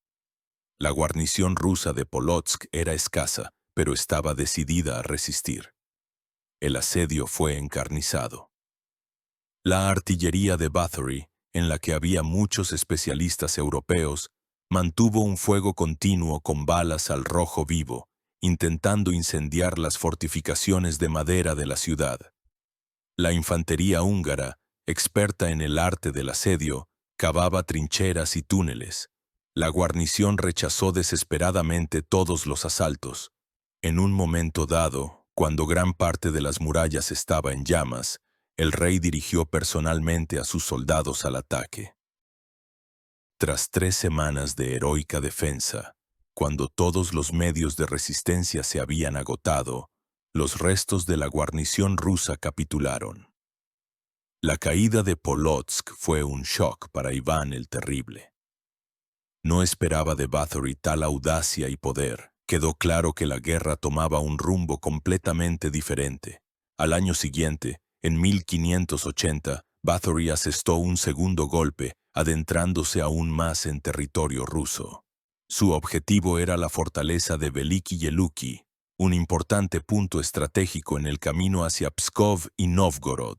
La guarnición rusa de Polotsk era escasa, pero estaba decidida a resistir. El asedio fue encarnizado. La artillería de Bathory, en la que había muchos especialistas europeos, mantuvo un fuego continuo con balas al rojo vivo, intentando incendiar las fortificaciones de madera de la ciudad. La infantería húngara, experta en el arte del asedio, cavaba trincheras y túneles. La guarnición rechazó desesperadamente todos los asaltos. En un momento dado, cuando gran parte de las murallas estaba en llamas, el rey dirigió personalmente a sus soldados al ataque. Tras 3 semanas de heroica defensa, cuando todos los medios de resistencia se habían agotado, los restos de la guarnición rusa capitularon. La caída de Polotsk fue un shock para Iván el Terrible. No esperaba de Bathory tal audacia y poder. Quedó claro que la guerra tomaba un rumbo completamente diferente. Al año siguiente, en 1580, Bathory asestó un segundo golpe, adentrándose aún más en territorio ruso. Su objetivo era la fortaleza de Veliki Yeluki, un importante punto estratégico en el camino hacia Pskov y Novgorod.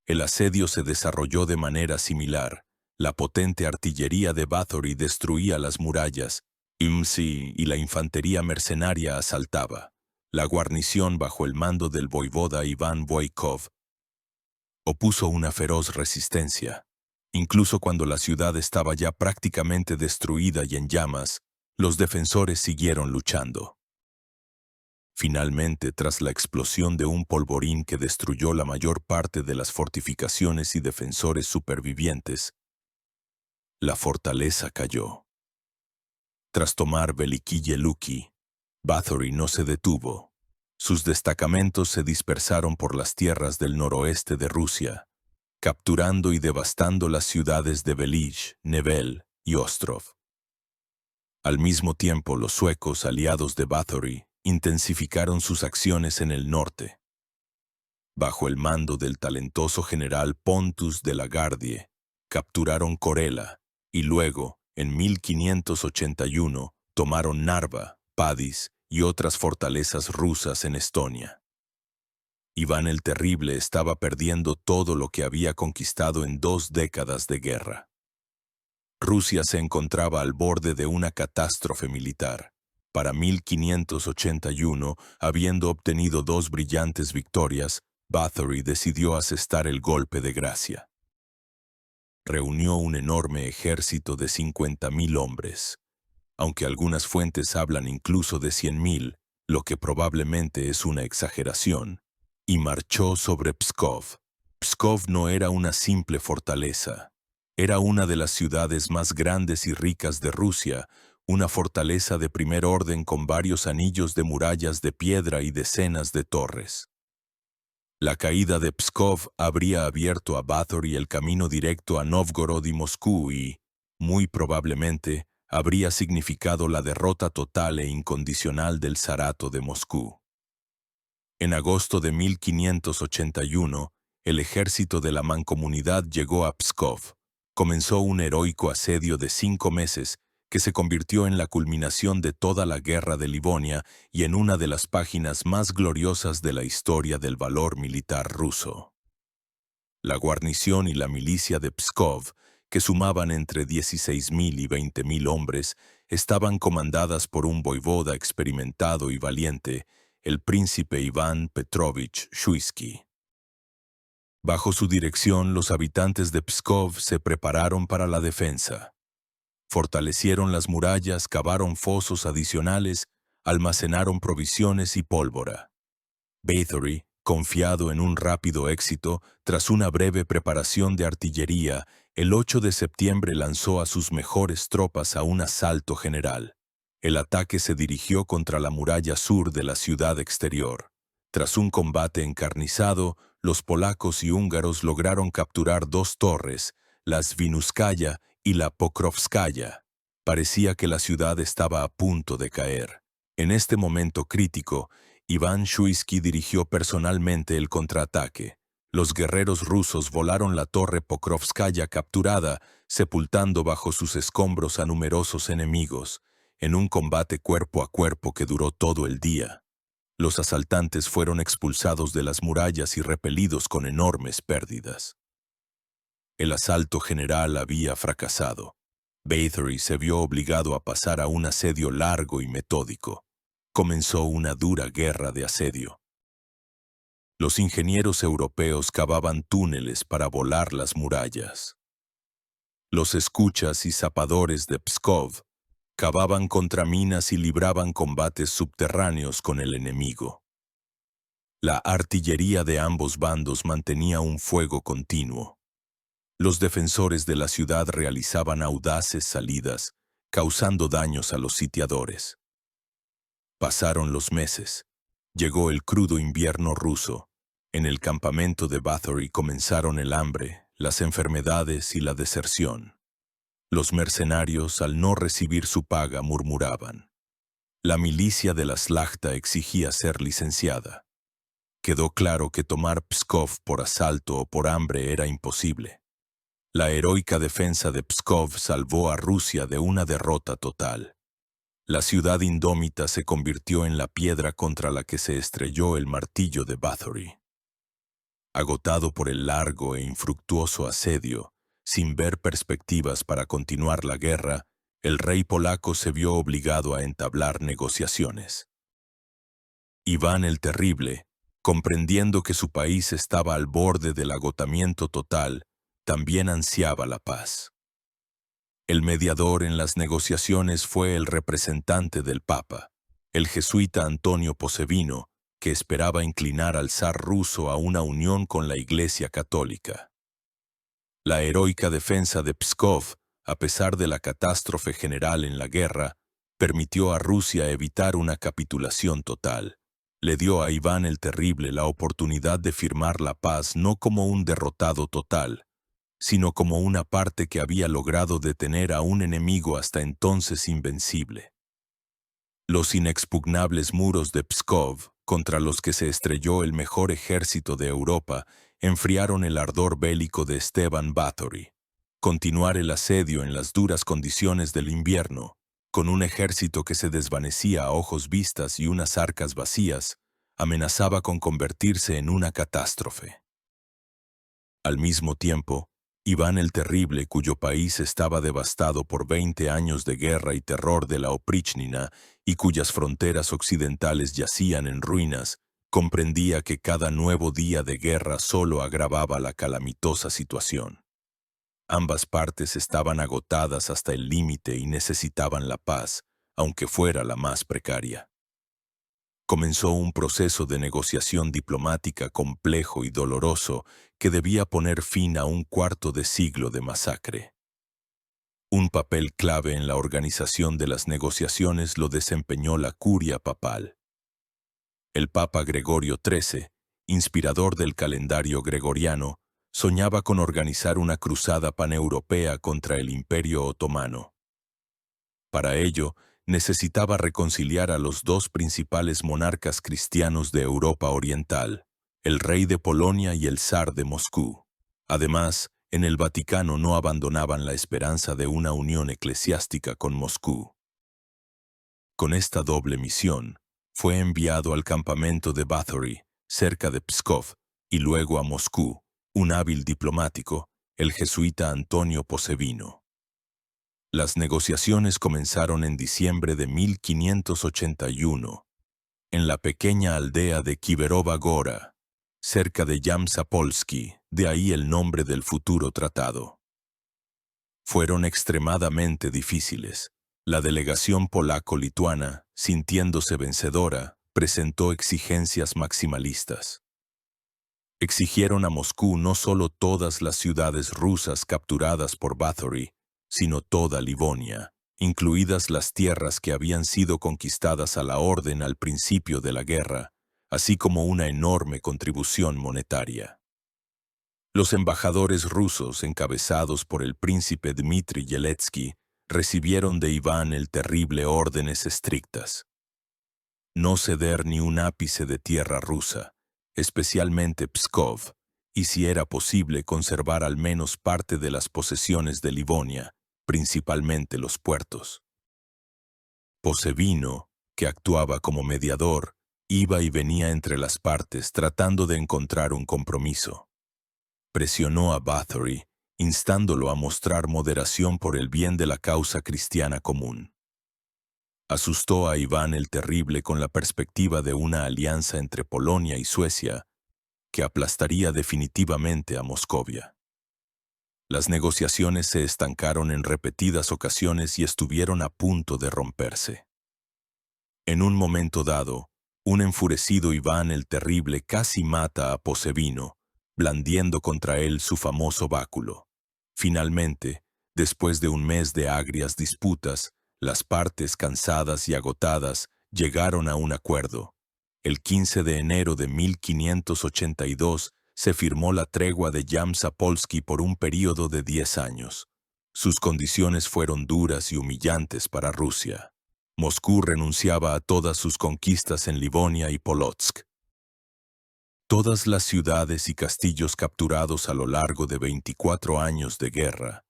El asedio se desarrolló de manera similar. La potente artillería de Bathory destruía las murallas, y la infantería mercenaria asaltaba. La guarnición, bajo el mando del voivoda Iván Voykov, opuso una feroz resistencia. Incluso cuando la ciudad estaba ya prácticamente destruida y en llamas, los defensores siguieron luchando. Finalmente, tras la explosión de un polvorín que destruyó la mayor parte de las fortificaciones y defensores supervivientes, la fortaleza cayó. Tras tomar Veliki Yeluki, Bathory no se detuvo. Sus destacamentos se dispersaron por las tierras del noroeste de Rusia, capturando y devastando las ciudades de Velich, Nevel y Ostrov. Al mismo tiempo, los suecos, aliados de Bathory, intensificaron sus acciones en el norte. Bajo el mando del talentoso general Pontus de la Gardie, capturaron Korela y luego, en 1581, tomaron Narva, Padis y otras fortalezas rusas en Estonia. Iván el Terrible estaba perdiendo todo lo que había conquistado en 2 décadas de guerra. Rusia se encontraba al borde de una catástrofe militar. Para 1581, habiendo obtenido 2 brillantes victorias, Bathory decidió asestar el golpe de gracia. Reunió un enorme ejército de 50.000 hombres, aunque algunas fuentes hablan incluso de 100.000, lo que probablemente es una exageración, y marchó sobre Pskov. Pskov no era una simple fortaleza. Era una de las ciudades más grandes y ricas de Rusia, una fortaleza de primer orden con varios anillos de murallas de piedra y decenas de torres. La caída de Pskov habría abierto a Bathory el camino directo a Novgorod y Moscú y, muy probablemente, habría significado la derrota total e incondicional del zarato de Moscú. En agosto de 1581, el ejército de la mancomunidad llegó a Pskov. Comenzó un heroico asedio de 5 meses que se convirtió en la culminación de toda la guerra de Livonia y en una de las páginas más gloriosas de la historia del valor militar ruso. La guarnición y la milicia de Pskov, que sumaban entre 16.000 y 20.000 hombres, estaban comandadas por un voivoda experimentado y valiente, el príncipe Iván Petrovich Shuisky. Bajo su dirección, los habitantes de Pskov se prepararon para la defensa. Fortalecieron las murallas, cavaron fosos adicionales, almacenaron provisiones y pólvora. Bathory, confiado en un rápido éxito, tras una breve preparación de artillería, el 8 de septiembre lanzó a sus mejores tropas a un asalto general. El ataque se dirigió contra la muralla sur de la ciudad exterior. Tras un combate encarnizado, los polacos y húngaros lograron capturar dos torres, la Svinuskaya y la Pokrovskaya. Parecía que la ciudad estaba a punto de caer. En este momento crítico, Iván Shuisky dirigió personalmente el contraataque. Los guerreros rusos volaron la torre Pokrovskaya capturada, sepultando bajo sus escombros a numerosos enemigos, en un combate cuerpo a cuerpo que duró todo el día. Los asaltantes fueron expulsados de las murallas y repelidos con enormes pérdidas. El asalto general había fracasado. Bathory se vio obligado a pasar a un asedio largo y metódico. Comenzó una dura guerra de asedio. Los ingenieros europeos cavaban túneles para volar las murallas. Los escuchas y zapadores de Pskov cavaban contraminas y libraban combates subterráneos con el enemigo. La artillería de ambos bandos mantenía un fuego continuo. Los defensores de la ciudad realizaban audaces salidas, causando daños a los sitiadores. Pasaron los meses. Llegó el crudo invierno ruso. En el campamento de Bathory comenzaron el hambre, las enfermedades y la deserción. Los mercenarios, al no recibir su paga, murmuraban. La milicia de la Szlachta exigía ser licenciada. Quedó claro que tomar Pskov por asalto o por hambre era imposible. La heroica defensa de Pskov salvó a Rusia de una derrota total. La ciudad indómita se convirtió en la piedra contra la que se estrelló el martillo de Bathory. Agotado por el largo e infructuoso asedio, sin ver perspectivas para continuar la guerra, el rey polaco se vio obligado a entablar negociaciones. Iván el Terrible, comprendiendo que su país estaba al borde del agotamiento total, también ansiaba la paz. El mediador en las negociaciones fue el representante del Papa, el jesuita Antonio Posevino, que esperaba inclinar al zar ruso a una unión con la Iglesia Católica. La heroica defensa de Pskov, a pesar de la catástrofe general en la guerra, permitió a Rusia evitar una capitulación total. Le dio a Iván el Terrible la oportunidad de firmar la paz no como un derrotado total, sino como una parte que había logrado detener a un enemigo hasta entonces invencible. Los inexpugnables muros de Pskov, contra los que se estrelló el mejor ejército de Europa, enfriaron el ardor bélico de Esteban Bathory. Continuar el asedio en las duras condiciones del invierno, con un ejército que se desvanecía a ojos vistas y unas arcas vacías, amenazaba con convertirse en una catástrofe. Al mismo tiempo, Iván el Terrible, cuyo país estaba devastado por 20 años de guerra y terror de la Oprichnina y cuyas fronteras occidentales yacían en ruinas, comprendía que cada nuevo día de guerra solo agravaba la calamitosa situación. Ambas partes estaban agotadas hasta el límite y necesitaban la paz, aunque fuera la más precaria. Comenzó un proceso de negociación diplomática complejo y doloroso que debía poner fin a un cuarto de siglo de masacre. Un papel clave en la organización de las negociaciones lo desempeñó la curia papal. El Papa Gregorio XIII, inspirador del calendario gregoriano, soñaba con organizar una cruzada paneuropea contra el Imperio Otomano. Para ello, necesitaba reconciliar a los dos principales monarcas cristianos de Europa Oriental, el rey de Polonia y el zar de Moscú. Además, en el Vaticano no abandonaban la esperanza de una unión eclesiástica con Moscú. Con esta doble misión, fue enviado al campamento de Bathory, cerca de Pskov, y luego a Moscú, un hábil diplomático, el jesuita Antonio Posevino. Las negociaciones comenzaron en diciembre de 1581, en la pequeña aldea de Kiberova Gora, cerca de Yamsapolsky, de ahí el nombre del futuro tratado. Fueron extremadamente difíciles. La delegación polaco-lituana, sintiéndose vencedora, presentó exigencias maximalistas. Exigieron a Moscú no solo todas las ciudades rusas capturadas por Bathory, sino toda Livonia, incluidas las tierras que habían sido conquistadas a la orden al principio de la guerra, así como una enorme contribución monetaria. Los embajadores rusos, encabezados por el príncipe Dmitri Yeletsky, recibieron de Iván el Terrible órdenes estrictas. No ceder ni un ápice de tierra rusa, especialmente Pskov, y si era posible conservar al menos parte de las posesiones de Livonia, principalmente los puertos. Posevino, que actuaba como mediador, iba y venía entre las partes tratando de encontrar un compromiso. Presionó a Bathory, instándolo a mostrar moderación por el bien de la causa cristiana común. Asustó a Iván el Terrible con la perspectiva de una alianza entre Polonia y Suecia que aplastaría definitivamente a Moscovia. Las negociaciones se estancaron en repetidas ocasiones y estuvieron a punto de romperse. En un momento dado, un enfurecido Iván el Terrible casi mata a Posevino, blandiendo contra él su famoso báculo. Finalmente, después de un mes de agrias disputas, las partes cansadas y agotadas llegaron a un acuerdo. El 15 de enero de 1582 se firmó la tregua de Yam-Zapolsky por un período de 10 años. Sus condiciones fueron duras y humillantes para Rusia. Moscú renunciaba a todas sus conquistas en Livonia y Polotsk. Todas las ciudades y castillos capturados a lo largo de 24 años de guerra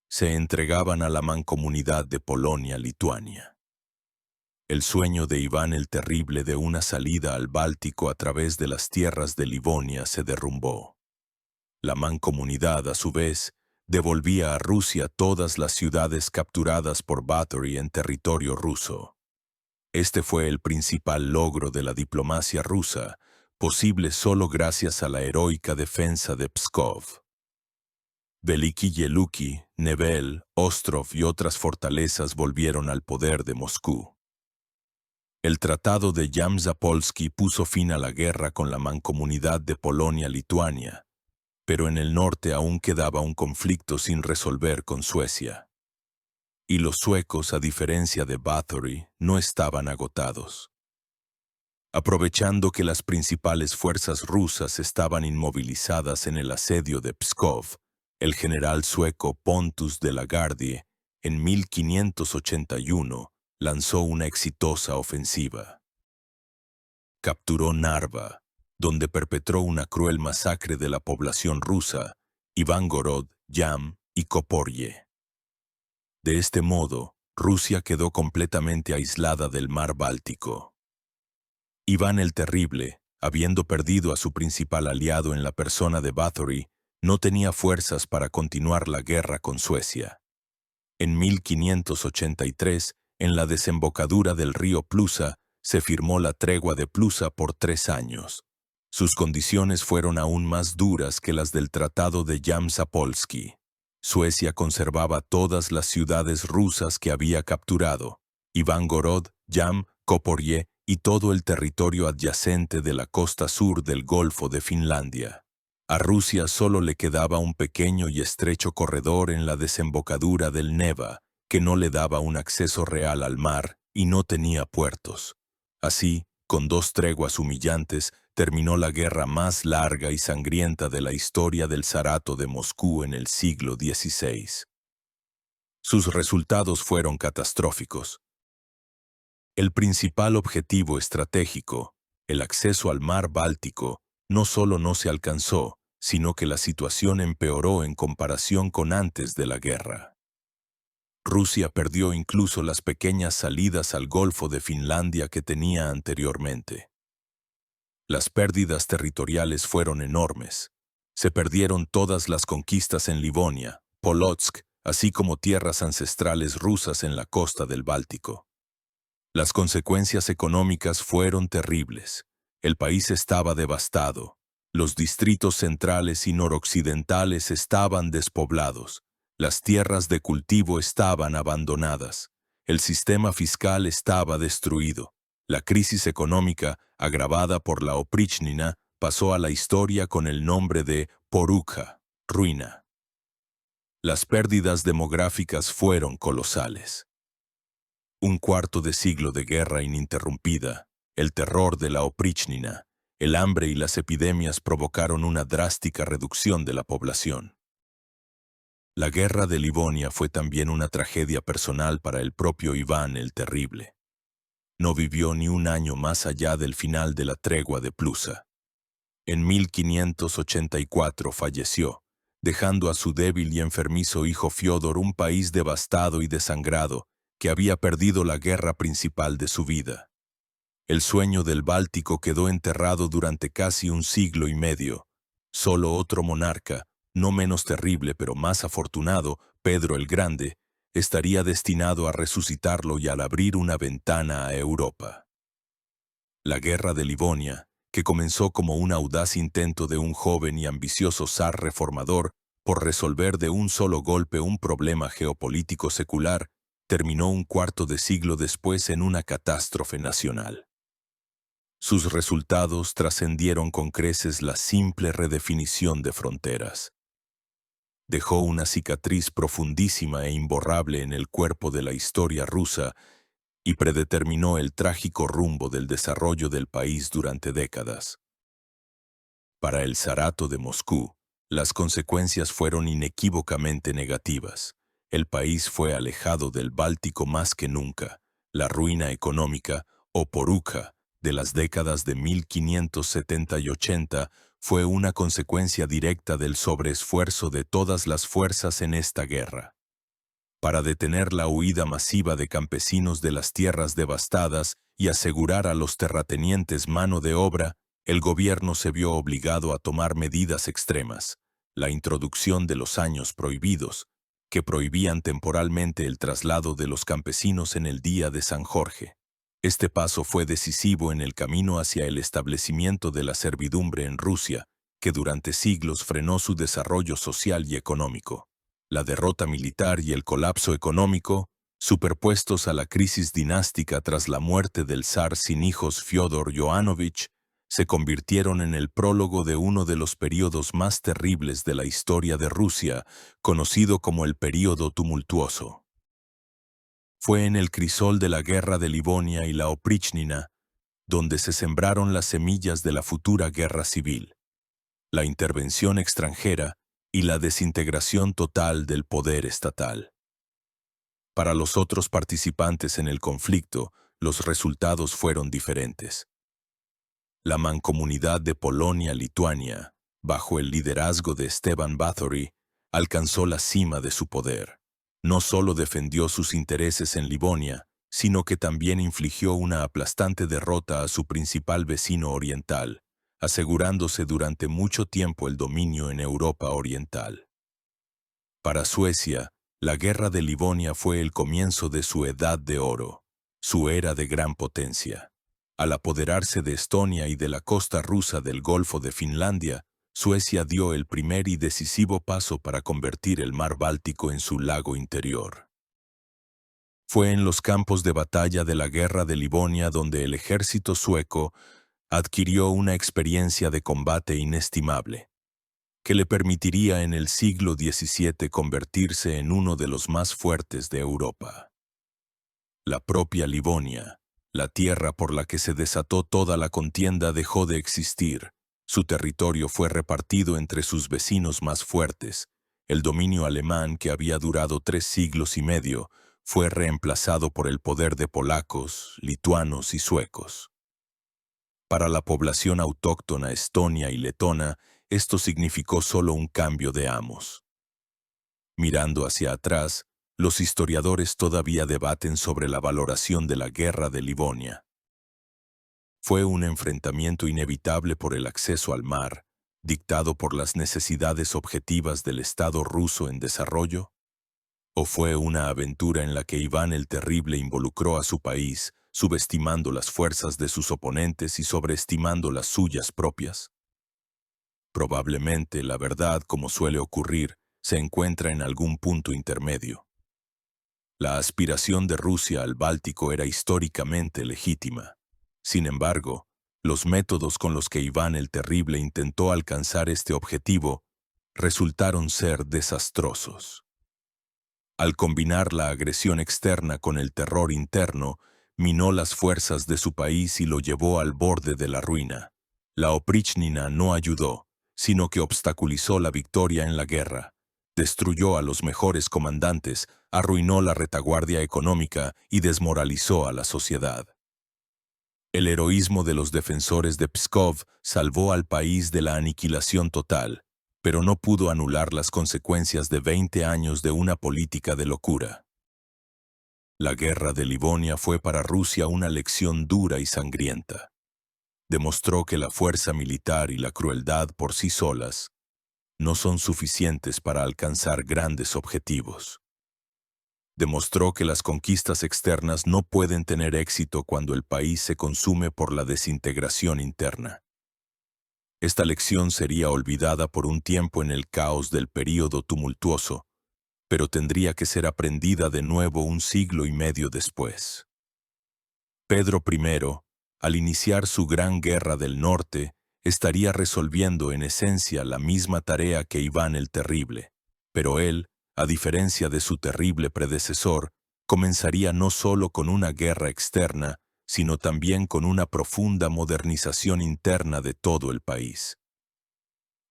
se entregaban a la mancomunidad de Polonia-Lituania. El sueño de Iván el Terrible de una salida al Báltico a través de las tierras de Livonia se derrumbó. La mancomunidad, a su vez, devolvía a Rusia todas las ciudades capturadas por Bathory en territorio ruso. Este fue el principal logro de la diplomacia rusa, posible solo gracias a la heroica defensa de Pskov. Veliki Yeluki, Nevel, Ostrov y otras fortalezas volvieron al poder de Moscú. El Tratado de Yam-Zapolsky puso fin a la guerra con la mancomunidad de Polonia-Lituania, pero en el norte aún quedaba un conflicto sin resolver con Suecia. Y los suecos, a diferencia de Bathory, no estaban agotados. Aprovechando que las principales fuerzas rusas estaban inmovilizadas en el asedio de Pskov, el general sueco Pontus de la Gardie, en 1581, lanzó una exitosa ofensiva. Capturó Narva, donde perpetró una cruel masacre de la población rusa, Ivangorod, Yam y Koporye. De este modo, Rusia quedó completamente aislada del mar Báltico. Iván el Terrible, habiendo perdido a su principal aliado en la persona de Bathory, no tenía fuerzas para continuar la guerra con Suecia. En 1583, en la desembocadura del río Plusa, se firmó la tregua de Plusa por 3 años. Sus condiciones fueron aún más duras que las del Tratado de Yam-Zapolsky. Suecia conservaba todas las ciudades rusas que había capturado, Ivangorod, Yam, Koporye y todo el territorio adyacente de la costa sur del Golfo de Finlandia. A Rusia solo le quedaba un pequeño y estrecho corredor en la desembocadura del Neva, que no le daba un acceso real al mar y no tenía puertos. Así, con 2 treguas humillantes, terminó la guerra más larga y sangrienta de la historia del Zarato de Moscú en el siglo XVI. Sus resultados fueron catastróficos. El principal objetivo estratégico, el acceso al mar Báltico, no solo no se alcanzó, sino que la situación empeoró en comparación con antes de la guerra. Rusia perdió incluso las pequeñas salidas al Golfo de Finlandia que tenía anteriormente. Las pérdidas territoriales fueron enormes. Se perdieron todas las conquistas en Livonia, Polotsk, así como tierras ancestrales rusas en la costa del Báltico. Las consecuencias económicas fueron terribles. El país estaba devastado. Los distritos centrales y noroccidentales estaban despoblados. Las tierras de cultivo estaban abandonadas. El sistema fiscal estaba destruido. La crisis económica, agravada por la oprichnina, pasó a la historia con el nombre de Porucha, ruina. Las pérdidas demográficas fueron colosales. Un cuarto de siglo de guerra ininterrumpida, el terror de la oprichnina, El hambre y las epidemias provocaron una drástica reducción de la población. La guerra de Livonia fue también una tragedia personal para el propio Iván el Terrible. No vivió ni un año más allá del final de la tregua de Prusa. En 1584 falleció, dejando a su débil y enfermizo hijo Fiódor un país devastado y desangrado que había perdido la guerra principal de su vida. El sueño del Báltico quedó enterrado durante casi un siglo y medio. Solo otro monarca, no menos terrible pero más afortunado, Pedro el Grande, estaría destinado a resucitarlo y al abrir una ventana a Europa. La guerra de Livonia, que comenzó como un audaz intento de un joven y ambicioso zar reformador por resolver de un solo golpe un problema geopolítico secular, terminó un cuarto de siglo después en una catástrofe nacional. Sus resultados trascendieron con creces la simple redefinición de fronteras. Dejó una cicatriz profundísima e imborrable en el cuerpo de la historia rusa y predeterminó el trágico rumbo del desarrollo del país durante décadas. Para el zarato de Moscú, las consecuencias fueron inequívocamente negativas. El país fue alejado del Báltico más que nunca. La ruina económica, o porucha, de las décadas de 1570 y 80 fue una consecuencia directa del sobreesfuerzo de todas las fuerzas en esta guerra. Para detener la huida masiva de campesinos de las tierras devastadas y asegurar a los terratenientes mano de obra, el gobierno se vio obligado a tomar medidas extremas. La introducción de los años prohibidos, que prohibían temporalmente el traslado de los campesinos en el día de San Jorge. Este paso fue decisivo en el camino hacia el establecimiento de la servidumbre en Rusia, que durante siglos frenó su desarrollo social y económico. La derrota militar y el colapso económico, superpuestos a la crisis dinástica tras la muerte del zar sin hijos Fyodor Yoanovich, se convirtieron en el prólogo de uno de los períodos más terribles de la historia de Rusia, conocido como el período tumultuoso. Fue en el crisol de la guerra de Livonia y la Oprichnina donde se sembraron las semillas de la futura guerra civil, la intervención extranjera y la desintegración total del poder estatal. Para los otros participantes en el conflicto, los resultados fueron diferentes. La mancomunidad de Polonia-Lituania, bajo el liderazgo de Esteban Báthory, alcanzó la cima de su poder. No solo defendió sus intereses en Livonia, sino que también infligió una aplastante derrota a su principal vecino oriental, asegurándose durante mucho tiempo el dominio en Europa oriental. Para Suecia, la guerra de Livonia fue el comienzo de su edad de oro, su era de gran potencia. Al apoderarse de Estonia y de la costa rusa del Golfo de Finlandia, Suecia dio el primer y decisivo paso para convertir el mar Báltico en su lago interior. Fue en los campos de batalla de la guerra de Livonia donde el ejército sueco adquirió una experiencia de combate inestimable, que le permitiría en el siglo XVII convertirse en uno de los más fuertes de Europa. La propia Livonia, la tierra por la que se desató toda la contienda, dejó de existir. Su territorio fue repartido entre sus vecinos más fuertes. El dominio alemán, que había durado 3 siglos y medio, fue reemplazado por el poder de polacos, lituanos y suecos. Para la población autóctona estonia y letona, esto significó solo un cambio de amos. Mirando hacia atrás, los historiadores todavía debaten sobre la valoración de la guerra de Livonia. ¿Fue un enfrentamiento inevitable por el acceso al mar, dictado por las necesidades objetivas del Estado ruso en desarrollo? ¿O fue una aventura en la que Iván el Terrible involucró a su país, subestimando las fuerzas de sus oponentes y sobreestimando las suyas propias? Probablemente la verdad, como suele ocurrir, se encuentra en algún punto intermedio. La aspiración de Rusia al Báltico era históricamente legítima. Sin embargo, los métodos con los que Iván el Terrible intentó alcanzar este objetivo resultaron ser desastrosos. Al combinar la agresión externa con el terror interno, minó las fuerzas de su país y lo llevó al borde de la ruina. La opríchnina no ayudó, sino que obstaculizó la victoria en la guerra. Destruyó a los mejores comandantes, arruinó la retaguardia económica y desmoralizó a la sociedad. El heroísmo de los defensores de Pskov salvó al país de la aniquilación total, pero no pudo anular las consecuencias de 20 años de una política de locura. La guerra de Livonia fue para Rusia una lección dura y sangrienta. Demostró que la fuerza militar y la crueldad por sí solas no son suficientes para alcanzar grandes objetivos. Demostró que las conquistas externas no pueden tener éxito cuando el país se consume por la desintegración interna. Esta lección sería olvidada por un tiempo en el caos del período tumultuoso, pero tendría que ser aprendida de nuevo un siglo y medio después. Pedro I, al iniciar su Gran Guerra del Norte, estaría resolviendo en esencia la misma tarea que Iván el Terrible, pero él, a diferencia de su terrible predecesor, comenzaría no solo con una guerra externa, sino también con una profunda modernización interna de todo el país.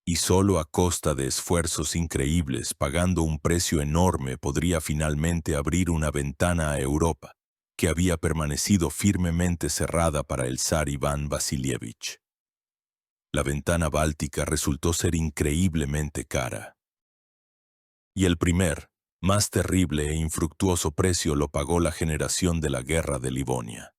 Y solo a costa de esfuerzos increíbles, pagando un precio enorme, podría finalmente abrir una ventana a Europa, que había permanecido firmemente cerrada para el zar Iván Vasilievich. La ventana báltica resultó ser increíblemente cara. Y el primer, más terrible e infructuoso precio lo pagó la generación de la guerra de Livonia.